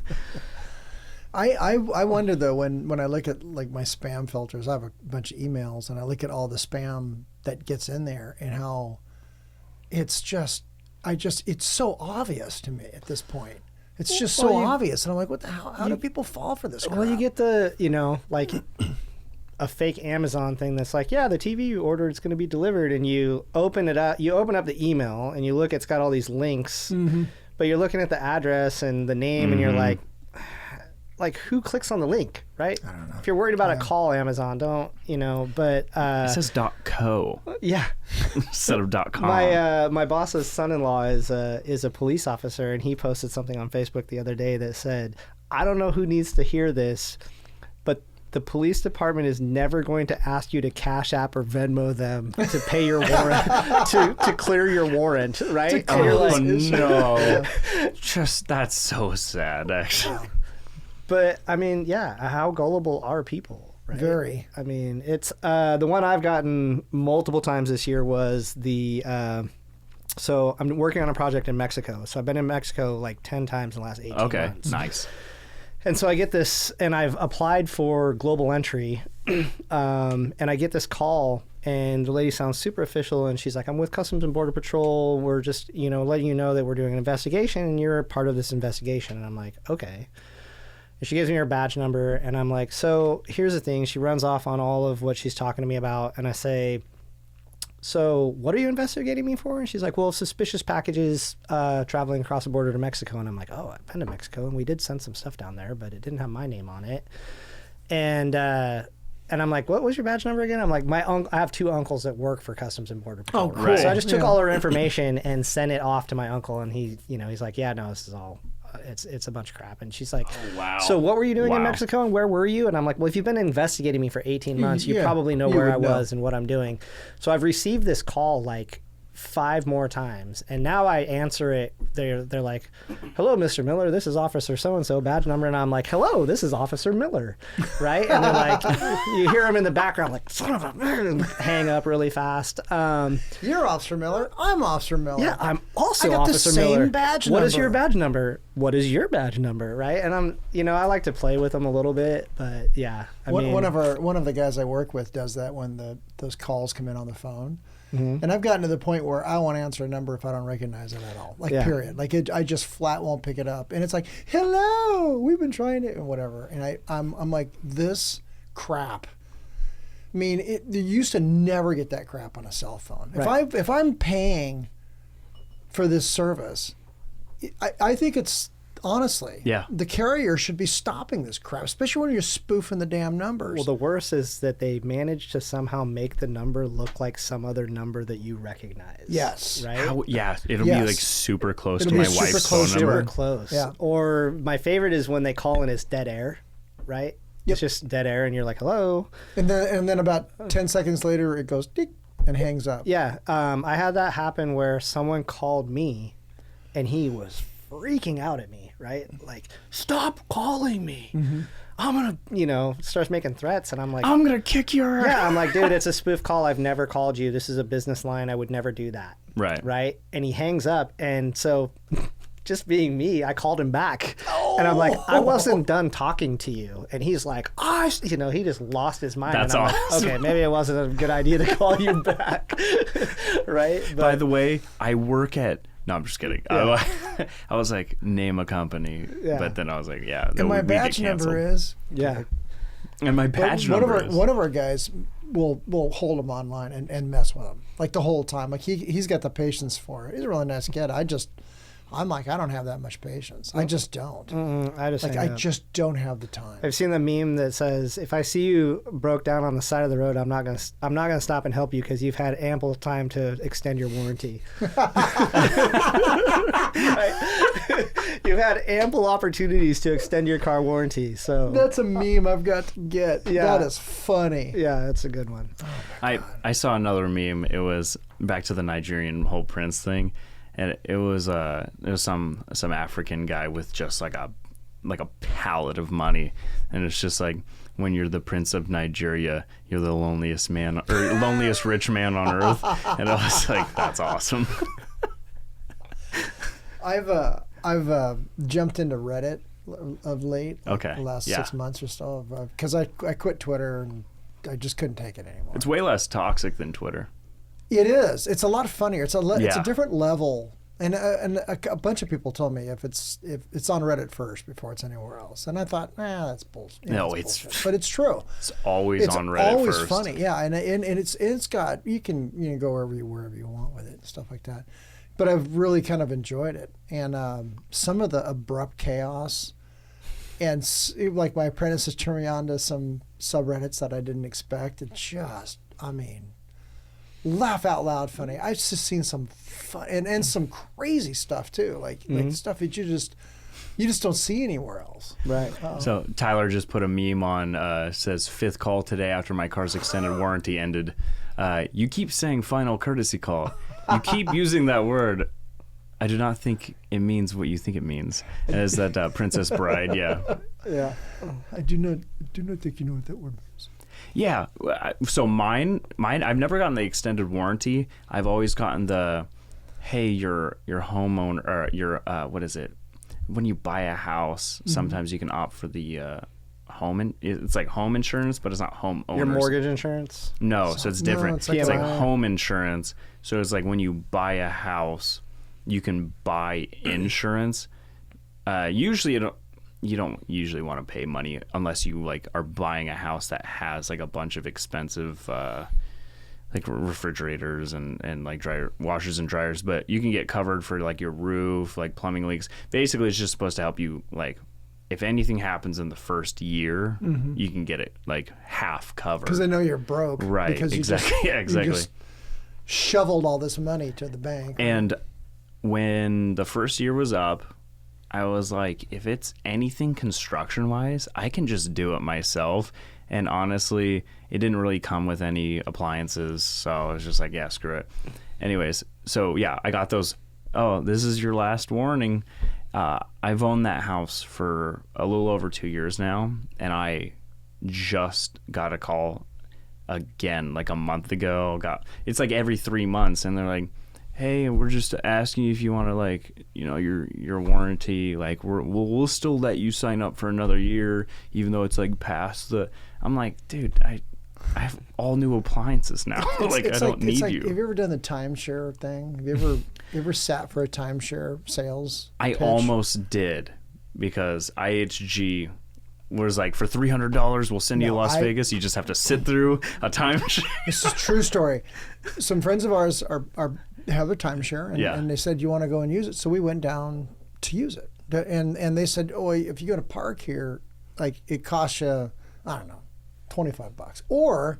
I wonder though, when I look at like my spam filters, I have a bunch of emails, and I look at all the spam that gets in there, and how it's so obvious to me at this point. It's just so obvious, and I'm like, what the hell? How do people fall for this crap? Well, you get the like a fake Amazon thing that's like, yeah, the TV you ordered is going to be delivered, and you open it up, you open up the email, and you look, it's got all these links. Mm-hmm. but you're looking at the address and the name, and you're like, who clicks on the link, right? I don't know. If you're worried about a call, Amazon, don't, but... It says .co yeah. instead of .com. My boss's son-in-law is a police officer, and he posted something on Facebook the other day that said, I don't know who needs to hear this, but the police department is never going to ask you to Cash App or Venmo them to pay your warrant, to clear your warrant, right? Oh, you're like, no. That's so sad, actually. But, I mean, yeah, how gullible are people, right? Very. I mean, it's the one I've gotten multiple times this year was so I'm working on a project in Mexico. So I've been in Mexico like 10 times in the last 18 months. Okay, nice. And so I get this, and I've applied for global entry, and I get this call, and the lady sounds super official, and she's like, I'm with Customs and Border Patrol. We're just, letting you know that we're doing an investigation, and you're a part of this investigation. And I'm like, okay. And she gives me her badge number, and I'm like, so here's the thing. She runs off on all of what she's talking to me about, and I say, so what are you investigating me for? And she's like, well, suspicious packages traveling across the border to Mexico. And I'm like, oh, I've been to Mexico, and we did send some stuff down there, but it didn't have my name on it. And I'm like, what was your badge number again? I'm like, I have 2 uncles that work for Customs and Border Patrol. Oh, cool. Right. So I just took all her information and sent it off to my uncle, and he's like, yeah, no, this is all... It's a bunch of crap. And she's like, oh, wow. So what were you doing in Wow. Mexico, and where were you? And I'm like, well, if you've been investigating me for 18 months, you Yeah, probably know you where would I know. was and what I'm doing. So I've received this call like 5 more times, and now I answer it. They're like, hello, Mr. Miller, this is Officer so-and-so, badge number. And I'm like, hello, this is Officer Miller, right? And they're like, you hear them in the background like, son of a man, hang up really fast. You're Officer Miller. I'm Officer Miller. Yeah, I'm also I got the Officer same Miller. badge What is number. your badge number? What is your badge number? Right? And I'm, I like to play with them a little bit, but yeah. I mean, One of the guys I work with does that when those calls come in on the phone. Mm-hmm. And I've gotten to the point where I won't answer a number if I don't recognize it at all. Like, Yeah. period. Like, I just flat won't pick it up. And it's like, hello, we've been trying to, and whatever. And I'm like, this crap. I mean, you used to never get that crap on a cell phone. Right. If I'm paying for this service, I think it's, honestly, Yeah. the carrier should be stopping this crap, especially when you're spoofing the damn numbers. well, the worst is that they managed to somehow make the number look like some other number that you recognize. Yes. Right? It'll be Yes. like super close It'll to be my super wife's close phone to number. Super close. Yeah. Or my favorite is when they call and it's dead air, right? Yep. It's just dead air, and you're like, hello. And then about 10 seconds later, it goes tick and hangs up. Yeah, I had that happen where someone called me, and he was freaking out at me, right? Like, stop calling me. Mm-hmm. I'm gonna, starts making threats, and I'm like, I'm gonna kick your yeah, I'm like, dude, it's a spoof call. I've never called you. This is a business line. I would never do that. Right. Right? And he hangs up, and so just being me, I called him back. And I'm like, I wasn't done talking to you. And he's like, he just lost his mind. That's and I'm awesome. like, okay, maybe it wasn't a good idea to call you back. Right? But By the way, I work at. No, I'm just kidding. Yeah. I was like, name a company, Yeah. but then I was like, yeah. And my we get badge canceled. number is. yeah. And my badge number is. One of our guys will hold him online and mess with him like the whole time. Like he's got the patience for it. He's a really nice kid. I'm like, I don't have that much patience. I just don't. I just Like hang I up. just don't have the time. I've seen the meme that says, "If I see you broke down on the side of the road, I'm not gonna stop and help you because you've had ample time to extend your warranty." Right? You've had ample opportunities to extend your car warranty. So That's a meme I've got to get. Yeah. That is funny. yeah, that's a good one. I saw another meme. It was back to the Nigerian whole prince thing, and it was some African guy with just like a pallet of money, and it's just like, when you're the prince of Nigeria, you're the loneliest rich man on earth. And I was like, that's awesome. I've jumped into Reddit of late. Like Okay, the last yeah. 6 months or so, because I quit Twitter and I just couldn't take it anymore. It's way less toxic than Twitter. It is. It's a lot funnier. It's a Yeah. different level. And a bunch of people told me if it's on Reddit first before it's anywhere else. And I thought, that's bullshit. Yeah, No, that's it's- bullshit. But it's true. It's always It's on Reddit always first. funny. Yeah, and it's got, you can go wherever you want with it and stuff like that. but I've really kind of enjoyed it. And some of the abrupt chaos, and like my apprentice has turned me on to some subreddits that I didn't expect. It just, I mean, laugh out loud funny. I've just seen some fun and some crazy stuff too, like stuff that you just don't see anywhere else. Right. So Tyler just put a meme on, says 5th call today after my car's extended warranty ended. You keep saying final courtesy call. You keep using that word. I do not think it means what you think it means. As that Princess Bride, yeah. Yeah. I do not think you know what that word means. Yeah. So mine, I've never gotten the extended warranty. I've always gotten the, hey, your homeowner, or your, what is it? When you buy a house, sometimes you can opt for the it's like home insurance, but it's not home owners. Your mortgage insurance? No, so it's different. No, it's like home insurance. So it's like when you buy a house, you can buy insurance. Usually you don't usually want to pay money unless you like are buying a house that has like a bunch of expensive like refrigerators and like dryer washers and dryers, but you can get covered for like your roof, like plumbing leaks. Basically, it's just supposed to help you, like if anything happens in the first year, you can get it like half covered. Because they know you're broke. Right, because exactly. Yeah, exactly. You just shoveled all this money to the bank. And when the first year was up, I was like, if it's anything construction-wise, I can just do it myself. And honestly, it didn't really come with any appliances, so I was just like, yeah, screw it. Anyways, so yeah, I got those. Oh, this is your last warning. I've owned that house for a little over 2 years now, and I just got a call again like a month ago. It's like every 3 months, and they're like, hey, we're just asking you if you want to, like, you know, your warranty, like we'll still let you sign up for another year even though it's like past the. I'm like, dude, I have all new appliances now. I don't need you. Have you ever done the timeshare thing? Have you ever sat for a timeshare sales I pitch? almost did, because IHG was like, for $300 we'll send you to Las Vegas. You just have to sit through a timeshare. This is a true story. Some friends of ours have a timeshare, and they said, you want to go and use it? So we went down to use it, and they said, oh, if you go to park here, like it costs you, I don't know, $25, or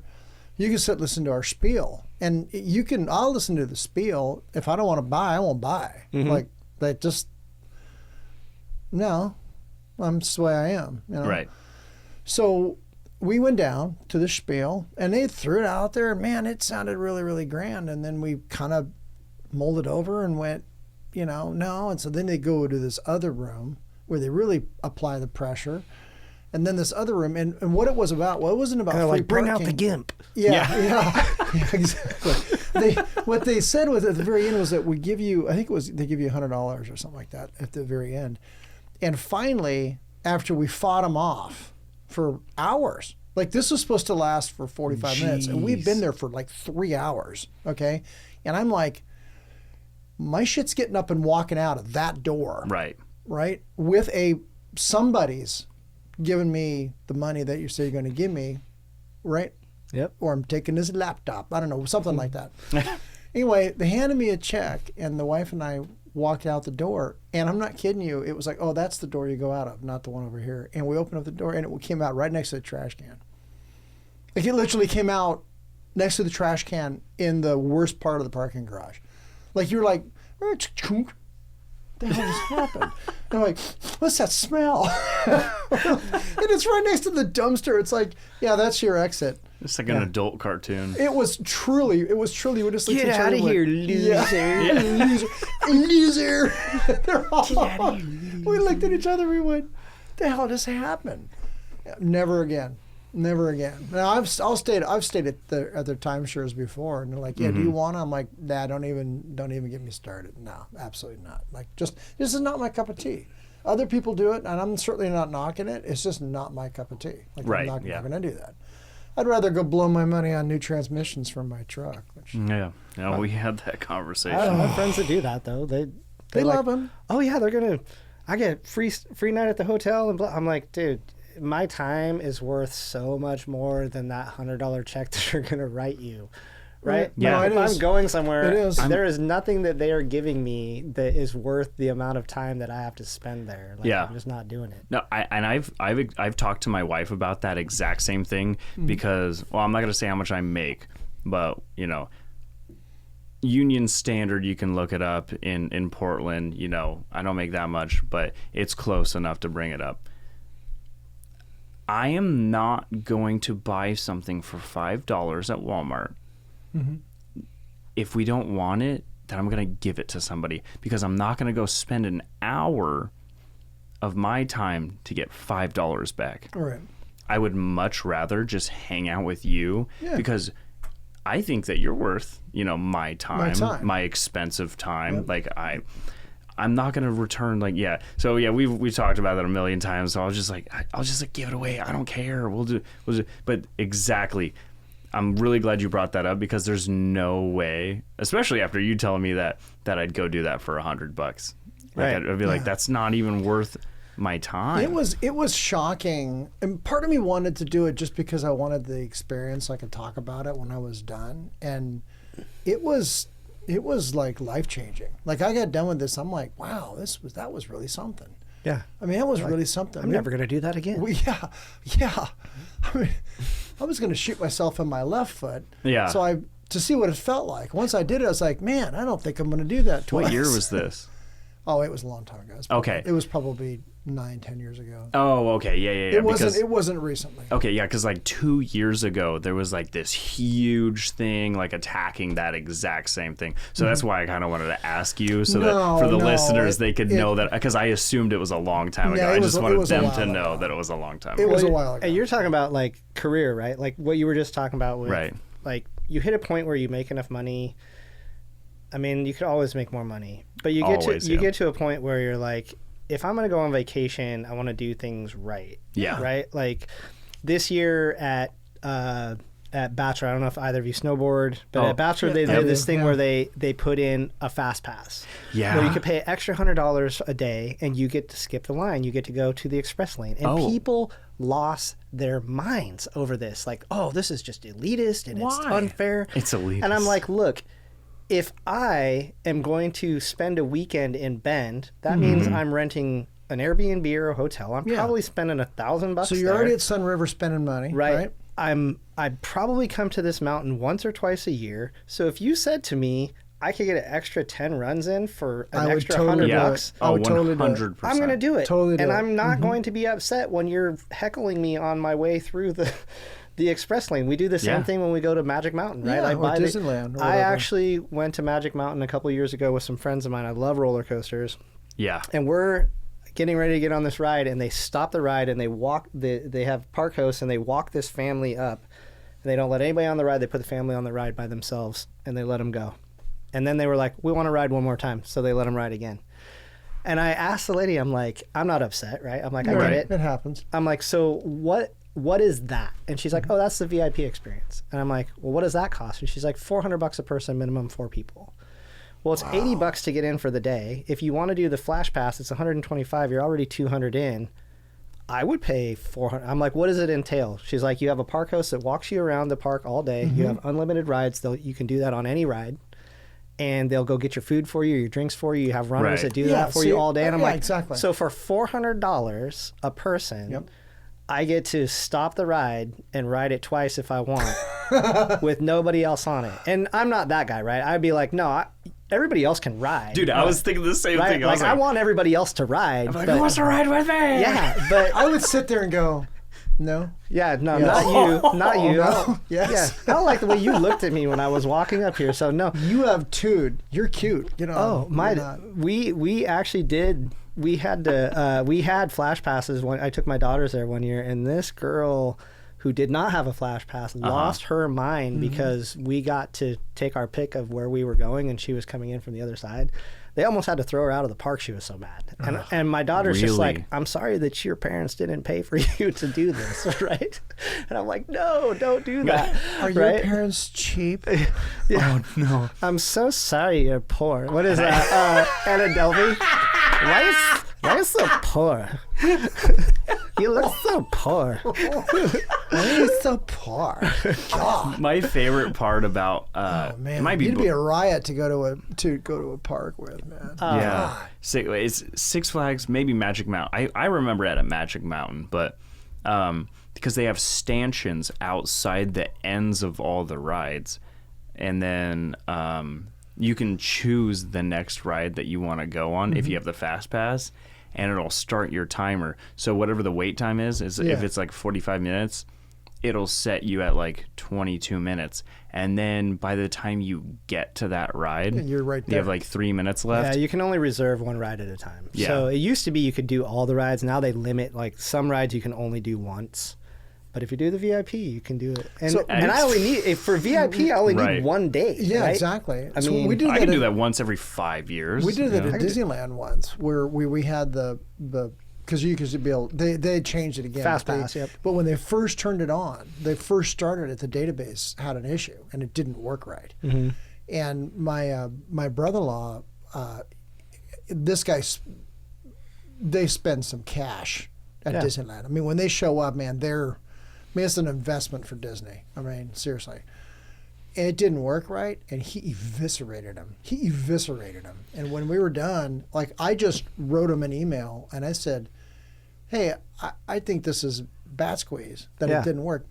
you can sit and listen to our spiel, and I'll listen to the spiel. If I don't want to buy, I won't buy. Like that, just no, I'm just the way I am, you know? Right. So we went down to the spiel, and they threw it out there. Man, it sounded really, really grand. And then we kind of molded over and went, no. And so then they go to this other room where they really apply the pressure. And then this other room, and what it was about, well, it wasn't about free like, bring parking. out the GIMP. Yeah, exactly. What they said was at the very end was that they give you $100 or something like that at the very end. And finally, after we fought them off for hours, like this was supposed to last for 45 minutes, and we've been there for like 3 hours, okay? And I'm like, my shit's getting up and walking out of that door. Right? With somebody's giving me the money that you say you're going to give me, right? Yep. Or I'm taking his laptop. I don't know, something like that. Anyway, they handed me a check, and the wife and I walked out the door, and I'm not kidding you. It was like, oh, that's the door you go out of, not the one over here. And we opened up the door, and it came out right next to the trash can. Like it literally came out next to the trash can in the worst part of the parking garage. Like you're like, what the hell just happened? And I'm like, what's that smell? And it's right next to the dumpster. It's like, yeah, that's your exit. It's like an adult cartoon. It was truly, we just like, get out of here, loser. Yeah. Loser. They're all, get out of here, loser. We looked at each other, we went, the hell just happened? Never again. Now I've stayed at the timeshares before, and they're like, yeah, do you want to? I'm like, nah, don't even get me started. No, absolutely not. Like, just this is not my cup of tea. Other people do it, and I'm certainly not knocking it. It's just not my cup of tea. Like, I'm not going to do that. I'd rather go blow my money on new transmissions from my truck. We had that conversation. I have friends that do that though. They love them. Oh yeah, I get free night at the hotel and blah. I'm like, dude, my time is worth so much more than that $100 check that you're gonna write you, right? Yeah. If I'm going somewhere, It is. there is nothing that they are giving me that is worth the amount of time that I have to spend there. Like, Yeah. I'm just not doing it. No, I've talked to my wife about that exact same thing because, well, I'm not going to say how much I make, but you know, Union Standard, you can look it up in Portland. You know, I don't make that much, but it's close enough to bring it up. I am not going to buy something for $5 at Walmart. If we don't want it, then I'm going to give it to somebody because I'm not going to go spend an hour of my time to get $5 back. All right. I would much rather just hang out with you because I think that you're worth, you know, my time, my expensive time. Yep. Like I'm not going to return So we've talked about that a million times. So I'll just give it away. I don't care. We'll do. But exactly. I'm really glad you brought that up because there's no way, especially after you telling me that I'd go do that for $100. Like Right. I'd be like, that's not even worth my time. It was shocking, and part of me wanted to do it just because I wanted the experience. So I could talk about it when I was done, and it was like life changing. Like I got done with this, I'm like, wow, that was really something. Yeah. I mean, that was really something. I'm never going to do that again. Well, yeah. I mean, I was going to shoot myself in my left foot. Yeah. So to see what it felt like. Once I did it, I was like, man, I don't think I'm going to do that twice. What year was this? Oh, it was a long time ago. Okay. It was probably 9-10 years ago. Oh, okay. Yeah. It wasn't recently. Okay, yeah, because like 2 years ago, there was like this huge thing like attacking that exact same thing. So that's why I kind of wanted to ask you so that for the listeners, they could know that, because I assumed it was a long time ago. I just wanted them to know that it was a long time ago. It was a while ago. And you're talking about like career, right? Like what you were just talking about with, Right. like you hit a point where you make enough money. I mean, you could always make more money, but you get to a point where you're like, if I'm going to go on vacation, I want to do things right. Yeah. Right? Like this year at Bachelor, I don't know if either of you snowboard, but at Bachelor they did this thing where they put in a fast pass. Yeah. Where you could pay extra $100 a day and you get to skip the line. You get to go to the express lane. And people lost their minds over this. Like, oh, this is just elitist and it's unfair. It's elitist. And I'm like, look, if I am going to spend a weekend in Bend, that means I'm renting an Airbnb or a hotel. I'm probably spending $1,000 So you're already at Sun River spending money, right? I probably come to this mountain once or twice a year. So if you said to me, I could get an extra 10 runs in for an extra $100, I would totally do it. 100%. I'm going to do it. Totally do and it. I'm not going to be upset when you're heckling me on my way through the express lane. We do the same thing when we go to Magic Mountain, right? Yeah, or Disneyland. Or I actually went to Magic Mountain a couple years ago with some friends of mine. I love roller coasters. Yeah. And we're getting ready to get on this ride, and they stop the ride, and they walk. They have park hosts, and they walk this family up. And they don't let anybody on the ride. They put the family on the ride by themselves, and they let them go. And then they were like, we want to ride one more time. So they let them ride again. And I asked the lady, I'm like, I'm not upset, right? I'm like, I get it. It happens. I'm like, so what is that? And she's like, oh, that's the VIP experience. And I'm like, well, what does that cost? And she's like, $400 a person, minimum 4 people. Well, it's $80 to get in for the day. If you want to do the flash pass, it's $125. You're already $200 in. I would pay $400. I'm like, what does it entail? She's like, you have a park host that walks you around the park all day. You have unlimited rides. You can do that on any ride. And they'll go get your food for you, your drinks for you. You have runners that do that for you all day. And I'm like, exactly. So for $400 a person, I get to stop the ride and ride it twice if I want with nobody else on it. And I'm not that guy, right? I'd be like, no, everybody else can ride. Dude, I was thinking the same thing. I want everybody else to ride. I'm like, who wants to ride with me? Yeah, but I would sit there and go, no. Yeah, no, not you. Not you. No. Yes. Yeah. I don't like the way you looked at me when I was walking up here, so no. You have tude. You're cute. You know. Oh, we actually did. We had flash passes when I took my daughters there one year, and this girl who did not have a flash pass lost her mind because we got to take our pick of where we were going, and she was coming in from the other side. They almost had to throw her out of the park. She was so mad. And my daughter's just like, I'm sorry that your parents didn't pay for you to do this, right? And I'm like, no, don't do that. Are your parents cheap? Oh, no. I'm so sorry you're poor. What is that? Anna Delvey? You're so poor. You look so poor. You're so poor. God. My favorite part about Oh man, it might be it'd be a riot to go to a park with, man. yeah, it's Six Flags, maybe Magic Mountain. I remember at Magic Mountain, but because they have stanchions outside the ends of all the rides, and then you can choose the next ride that you want to go on if you have the fast pass, and it'll start your timer. So whatever the wait time is if it's like 45 minutes, it'll set you at like 22 minutes. And then by the time you get to that ride, you're right there. You have like 3 minutes left. Yeah, you can only reserve one ride at a time. Yeah. So it used to be you could do all the rides. Now they limit, like some rides you can only do once. But if you do the VIP, you can do it. And, and I only need, for VIP, I only need 1 day. Yeah, right? exactly. I So mean, we do I can do that once every 5 years. We did it you know? at Disneyland once, where we had the because you could be able they changed it again. Fast pass, yep. But when they first turned it on, they first started it. The database had an issue and it didn't work right. Mm-hmm. And my brother-in-law, this guy, they spend some cash at Disneyland. I mean, when they show up, man, it's an investment for Disney. I mean, seriously. And it didn't work right, and he eviscerated him. And when we were done, like, I just wrote him an email, and I said, hey, I think this is bat squeeze, that it didn't work.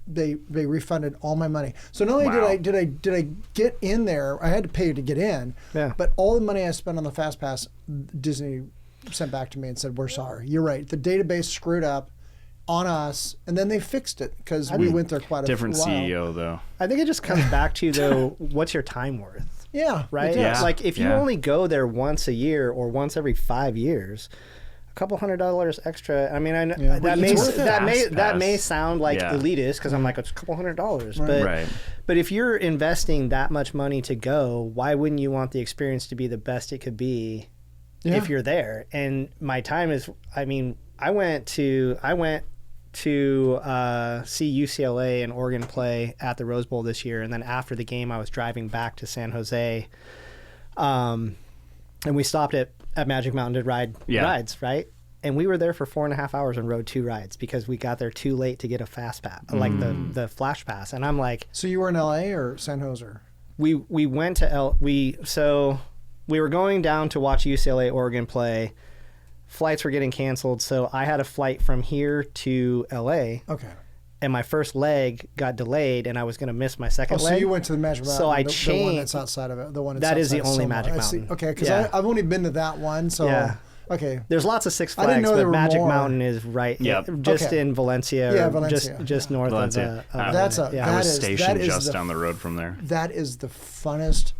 They refunded all my money. So not only did I get in there, I had to pay to get in, but all the money I spent on the Fast Pass, Disney sent back to me and said, we're sorry. You're right. The database screwed up on us, and then they fixed it because we went there quite a while. Different CEO, though. I think it just comes back to, though, what's your time worth? Yeah. Right? Yeah. Like, if you only go there once a year or once every 5 years, a couple $100 extra. I mean, I know that may sound like elitist because I'm like, it's a couple $100, but if you're investing that much money to go, why wouldn't you want the experience to be the best it could be if you're there? And my time is, I mean, I went to see UCLA and Oregon play at the Rose Bowl this year, and then after the game, I was driving back to San Jose, and we stopped at Magic Mountain to ride rides, right? And we were there for 4.5 hours and rode 2 rides because we got there too late to get a fast pass, like the flash pass. And I'm like, so you were in LA or San Jose? We went to we were going down to watch UCLA Oregon play. Flights were getting canceled, so I had a flight from here to LA. Okay. And my first leg got delayed, and I was going to miss my second leg. So you went to the Magic Mountain. So I changed. The one that's outside of it. The one that's that outside is the only of Magic Mountain. Okay, because I've only been to that one. So okay. There's lots of Six Flags, I didn't know there but were Magic more. Mountain is right, just in Valencia. Yeah, Valencia. Just north Valencia. of. I was stationed just down the road from there. That is the funnest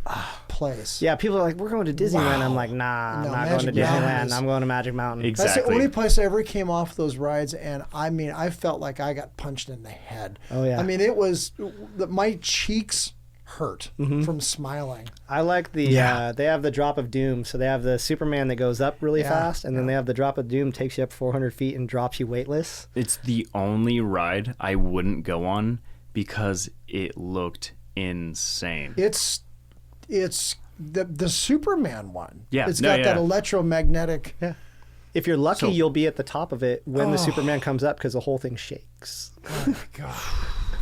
place. Yeah, people are like, we're going to Disneyland. I'm like, nah, I'm not going to Disneyland. I'm going to Magic Mountain. Exactly. That's the only place I ever came off those rides, and I mean, I felt like I got punched in the head. Oh yeah. I mean, it was my cheeks hurt from smiling. I like the they have the drop of doom. So they have the Superman that goes up really fast, and then they have the drop of doom, takes you up 400 feet and drops you weightless. It's the only ride I wouldn't go on because it looked insane. It's the Superman one. Yeah, it's got that electromagnetic. Yeah. If you're lucky, you'll be at the top of it when the Superman comes up because the whole thing shakes. Oh my god.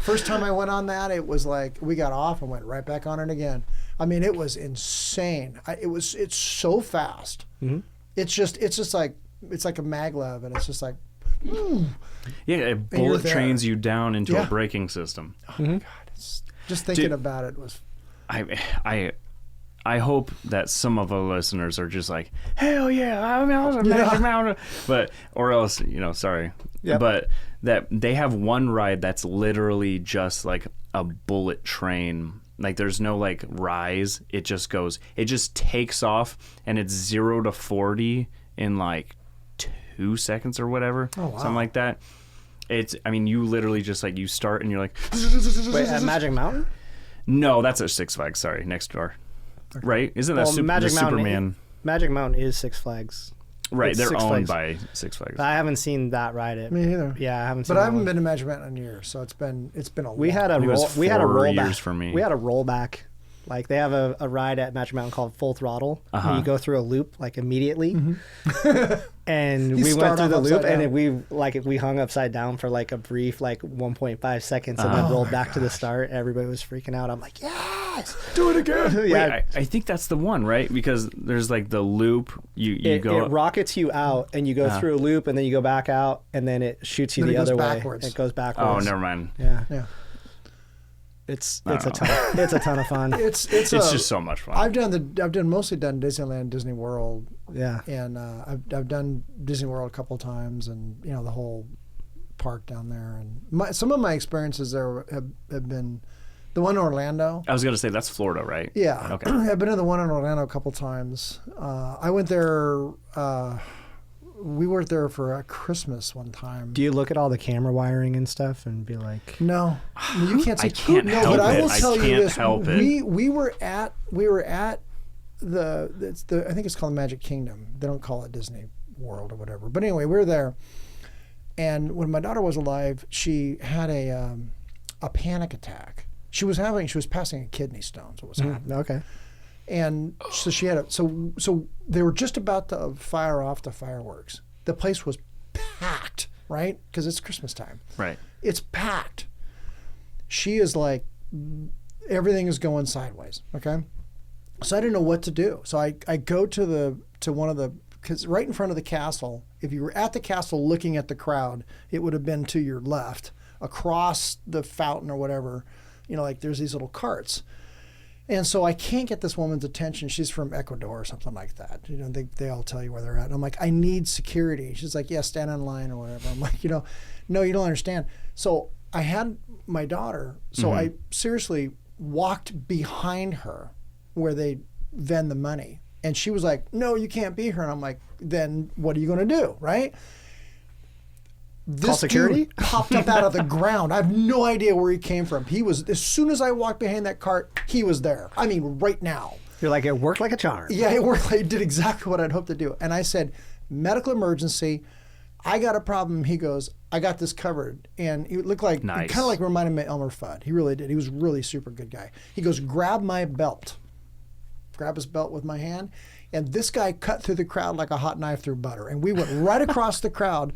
First time I went on that, it was like we got off and went right back on it again. I mean, it was insane. It's so fast. Mm-hmm. It's just like it's like a maglev, and it's just like. Yeah, it bullet trains you down into a braking system. Oh my god! Just thinking about it was. I hope that some of our listeners are just like, hell yeah, I was a Magic Mountain, but or else sorry, but that they have one ride that's literally just like a bullet train. Like there's no like rise. It just takes off, and it's 0 to 40 in like 2 seconds or whatever, something like that. You literally just like you start and you're like, wait, at Magic Mountain? No, that's a Six Flags. Sorry, next door. Okay. Right? Isn't that Superman? Magic Mountain is Six Flags. Right, it's they're Six owned Flags. by Six Flags. I haven't seen that ride. Me either. Yeah, I haven't seen. But I haven't been to Magic Mountain in years, so it's been a. We had a rollback. Years for me. We had a rollback Like they have a ride at Magic Mountain called Full Throttle. Uh-huh. And you go through a loop like immediately. And You we start went through the off loop upside and we hung upside down for like a brief 1.5 seconds and then rolled back to the start. Everybody was freaking out. I'm like, yes, Do it again. yeah. Wait, I think that's the one, right? Because there's like the loop. You go. It rockets you out and you go through a loop and then you go back out and then it shoots you Then it the goes other backwards. way. It goes Oh, backwards. never mind. Yeah. Yeah. It's a ton of fun. It's It's just so much fun. I've mostly done Disneyland, Disney World, Yeah. and I've done Disney World a couple of times, and you know the whole park down there. And some of my experiences there have been the one in Orlando. I was gonna say that's Florida, right? Yeah, Okay. I've been in the one in Orlando a couple times. I went there. We were there for a Christmas one time. Do you look at all the camera wiring and stuff and be like, No, you can't see. I can't no, help but I it. will I tell you can't this: help it. we were at the I think it's called Magic Kingdom. They don't call it Disney World or whatever. But anyway, we were there, and when my daughter was alive, she had a panic attack. She was passing a kidney stone. So what was happening. okay. And so she had so they were just about to fire off the fireworks. The place was packed, right? Because it's Christmas time. Right. It's packed. She is like, everything is going sideways. Okay. So I didn't know what to do. So I go to one of the, because right in front of the castle, if you were at the castle looking at the crowd, it would have been to your left, across the fountain or whatever. You know, like there's these little carts. And so I can't get this woman's attention. She's from Ecuador or something like that. You know, they all tell you where they're at. And I'm like, I need security. She's like, yeah, stand in line or whatever. I'm like, no, you don't understand. So I had my daughter. So I seriously walked behind her where they vend the money. And she was like, no, you can't be here. And I'm like, then what are you going to do, right? This security? dude popped up out of the ground. I have no idea where he came from. He was, as soon as I walked behind that cart, he was there. I mean, right now. You're like, it worked like a charm. Yeah, it worked. It did exactly what I'd hoped to do. And I said, medical emergency. I got a problem. He goes, I got this covered. And he looked like, Nice. kind of like reminded me of Elmer Fudd. He really did. He was really super good guy. He goes, grab my belt. Grab his belt with my hand. And this guy cut through the crowd like a hot knife through butter. And we went right across the crowd.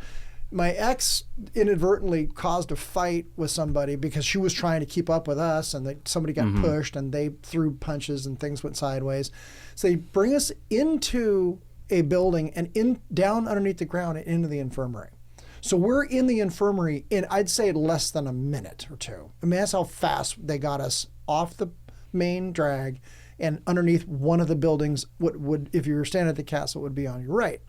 My ex inadvertently caused a fight with somebody because she was trying to keep up with us, and somebody got pushed, and they threw punches, and things went sideways. So they bring us into a building and down underneath the ground and into the infirmary. So we're in the infirmary in, I'd say, less than a minute or two. I mean, that's how fast they got us off the main drag and underneath one of the buildings. What would, if you were standing at the castle, would be on your right.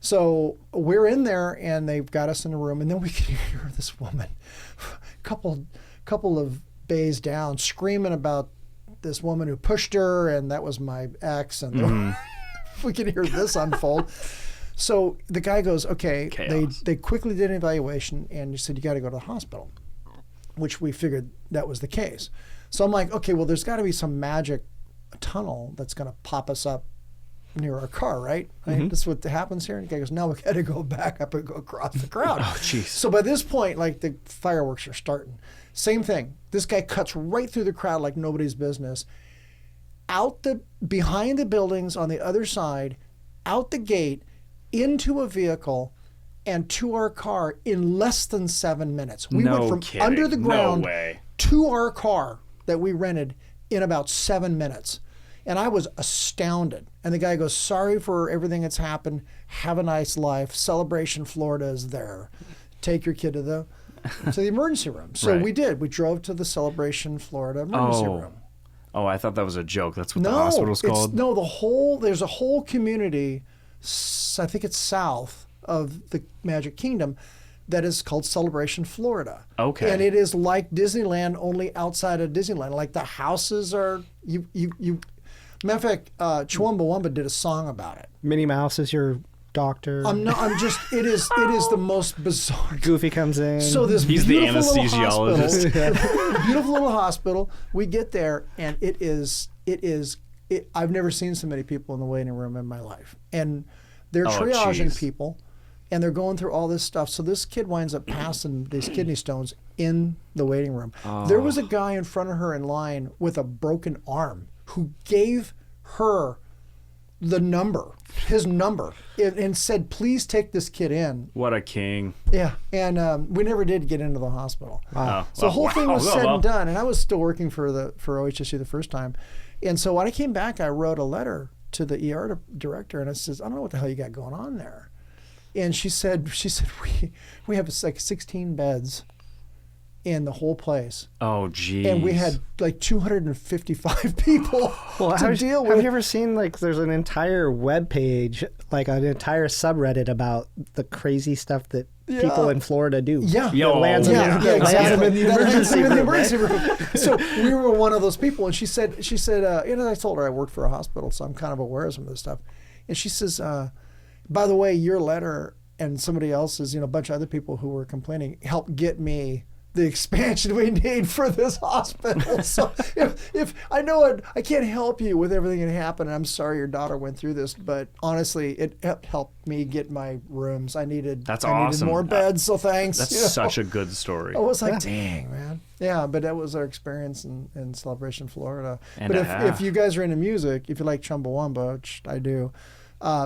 So we're in there, and they've got us in a room, and then we can hear this woman, couple of bays down, screaming about this woman who pushed her, and that was my ex, and we can hear this unfold. So the guy goes, okay, they quickly did an evaluation, and he said, you got to go to the hospital, which we figured that was the case. So I'm like, okay, well, there's got to be some magic tunnel that's going to pop us up near our car, right? This is what happens here. And the guy goes, no, we got to go back up and go across the crowd. Oh, jeez. So by this point, like, the fireworks are starting. Same thing. This guy cuts right through the crowd like nobody's business. Behind the buildings on the other side, out the gate, into a vehicle, and to our car in less than 7 minutes. We went from kidding. under the ground No way. to our car that we rented in about 7 minutes. And I was astounded. And the guy goes, sorry for everything that's happened. Have a nice life. Celebration Florida is there. Take your kid to the emergency room. So we did. We drove to the Celebration Florida emergency room. Oh, I thought that was a joke. That's what the hospital's called? No, there's a whole community, I think it's south of the Magic Kingdom, that is called Celebration Florida. Okay. And it is like Disneyland, only outside of Disneyland. Like, the houses are, matter of fact, Chumbawamba did a song about it. Minnie Mouse is your doctor. It is the most bizarre. Goofy comes in. So He's the anesthesiologist. Beautiful little hospital. We get there, and I've never seen so many people in the waiting room in my life. And they're triaging people. And they're going through all this stuff. So this kid winds up passing these kidney stones in the waiting room. There was a guy in front of her in line with a broken arm who gave her his number, and said, please take this kid in. What a king. Yeah. And we never did get into the hospital. Wow. So the whole thing was said and done. And I was still working for OHSU the first time. And so when I came back, I wrote a letter to the ER director, and I says, I don't know what the hell you got going on there. And she said, we have like 16 beds in the whole place. Oh, geez. And we had like 255 people to deal with. Have you ever seen, like, there's an entire web page, like an entire subreddit about the crazy stuff that people in Florida do? Yeah. Yo, lands in the emergency room. So we were one of those people. And she said, and I told her I worked for a hospital, so I'm kind of aware of some of this stuff. And she says, by the way, your letter and somebody else's, a bunch of other people who were complaining, helped get me the expansion we need for this hospital. So if I know it, I can't help you with everything that happened. I'm sorry your daughter went through this, but honestly, it helped me get my rooms. I needed more beds, so thanks. That's such a good story. I was like, dang, man. Yeah, but that was our experience in Celebration, Florida. But if you guys are into music, if you like Chumbawamba, which I do,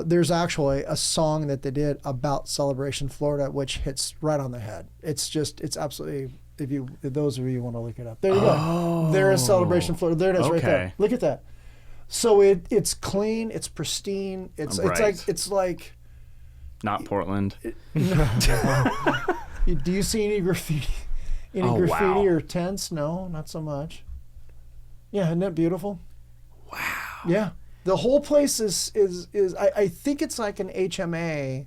there's actually a song that they did about Celebration, Florida, which hits right on the head. It's absolutely, if those of you want to look it up. There you go. There is Celebration, Florida. There it is right there. Look at that. So it's clean, it's pristine, it's like not Portland. Do you see any graffiti? Or tents? No, not so much. Yeah, isn't that beautiful? Wow. Yeah. The whole place is I think it's like an HMA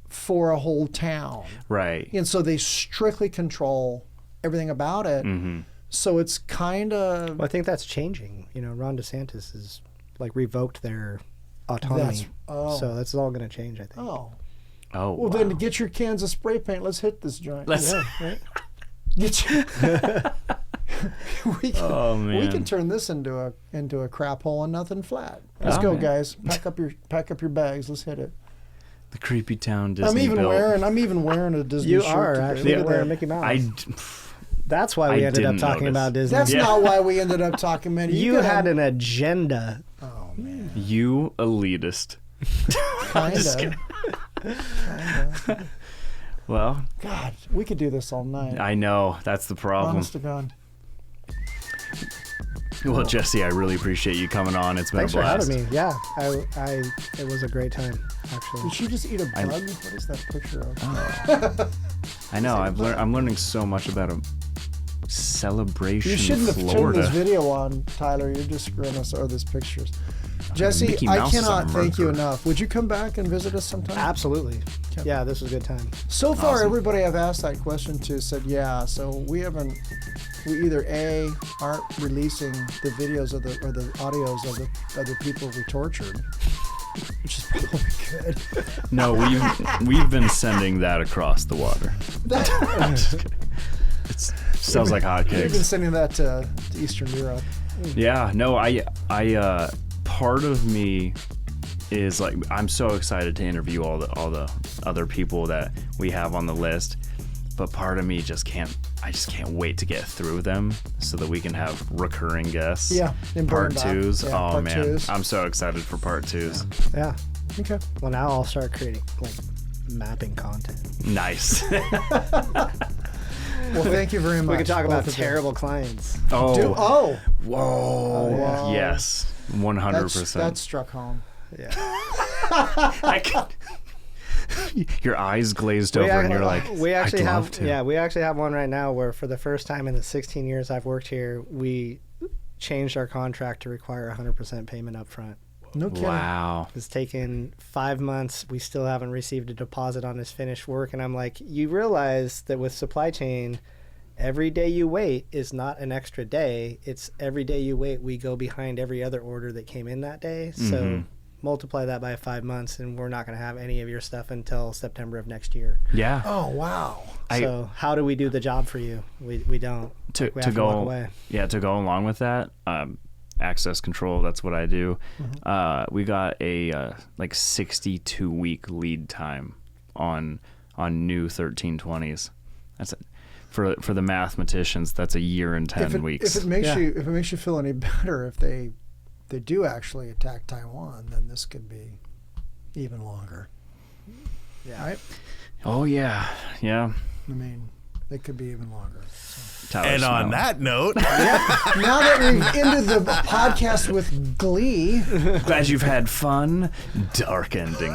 for a whole town. Right. And so they strictly control everything about it. Mm-hmm. So it's kind of... Well, I think that's changing. Ron DeSantis has revoked their autonomy. So that's all going to change, I think. Oh. Oh, well, then get your cans of spray paint. Let's hit this joint. Right? Get your... we man. can turn this into a crap hole and nothing flat. Let's go, guys. Pack up your bags. Let's hit it. The creepy town Disney I'm even built. wearing a Disney You shirt. are today. actually Look at wearing that. Mickey Mouse. That's why we ended up talking about Disney. That's not why we ended up talking, man. You had an agenda. Oh man. You elitist. Kinda. Well, God, we could do this all night. I know. That's the problem. Honest to God. Well, Jesse, I really appreciate you coming on. It's been Thanks a blast. for having me. Yeah, it was a great time, actually. Did she just eat a bug? What is that picture of? I know. I'm learning so much about a celebration. You shouldn't have Florida. turned this video on, Tyler. You're just screwing us over these pictures. Jesse, Mickey I Mouse is a cannot thank you murderer. enough. Would you come back and visit us sometime? Absolutely. Yeah, this was a good time. So far, Awesome. everybody I've asked that question to said yeah. So we either A, aren't releasing the videos or the audios of the people we tortured, which is probably good. No, we've been sending that across the water. It sounds like We've been hotcakes. sending that to Eastern Europe. Yeah, no, I part of me is like, I'm so excited to interview all the other people that we have on the list, but part of me just can't wait to get through them so that we can have recurring guests. Yeah, and part bring 'em back. twos. Yeah, Oh part man, twos. I'm so excited for part twos. Yeah. Okay. Well, now I'll start creating mapping content. Nice. Well, thank you very much. We could talk about both of you. terrible clients. Oh, Whoa. whoa, yes, 100%. That struck home. Yeah. Your eyes glazed over, and you're like, we actually I'd have love to. we actually have one right now where for the first time in the 16 years I've worked here, we changed our contract to require 100% payment up front. No kidding. Wow. It's taken 5 months. We still haven't received a deposit on his finished work. And I'm like, you realize that with supply chain, every day you wait is not an extra day. It's every day you wait, we go behind every other order that came in that day. So multiply that by 5 months, and we're not going to have any of your stuff until September of next year. Yeah. Oh, wow. So how do we do the job for you? We don't. To we have to walk away. Yeah, to go along with that, access control, that's what I do. We got a 62-week lead time on new 1320s. That's for the mathematicians. That's a year and 10 weeks. If it makes you feel any better, if they do actually attack Taiwan, then this could be even longer. Yeah. Right? Oh yeah. I mean, it could be even longer. So. And on that note, now that we've ended the podcast with glee, glad you've had fun. Dark ending.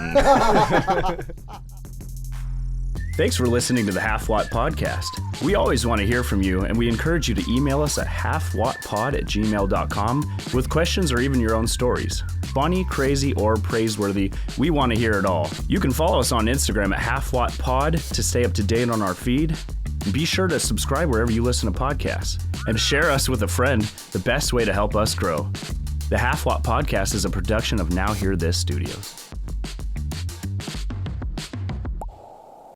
Thanks for listening to the Half-Watt Podcast. We always want to hear from you, and we encourage you to email us at halfwattpod@gmail.com with questions or even your own stories. Funny, crazy, or praiseworthy, we want to hear it all. You can follow us on Instagram at halfwattpod to stay up to date on our feed. And be sure to subscribe wherever you listen to podcasts. And share us with a friend, the best way to help us grow. The Half-Watt Podcast is a production of Now Hear This Studios.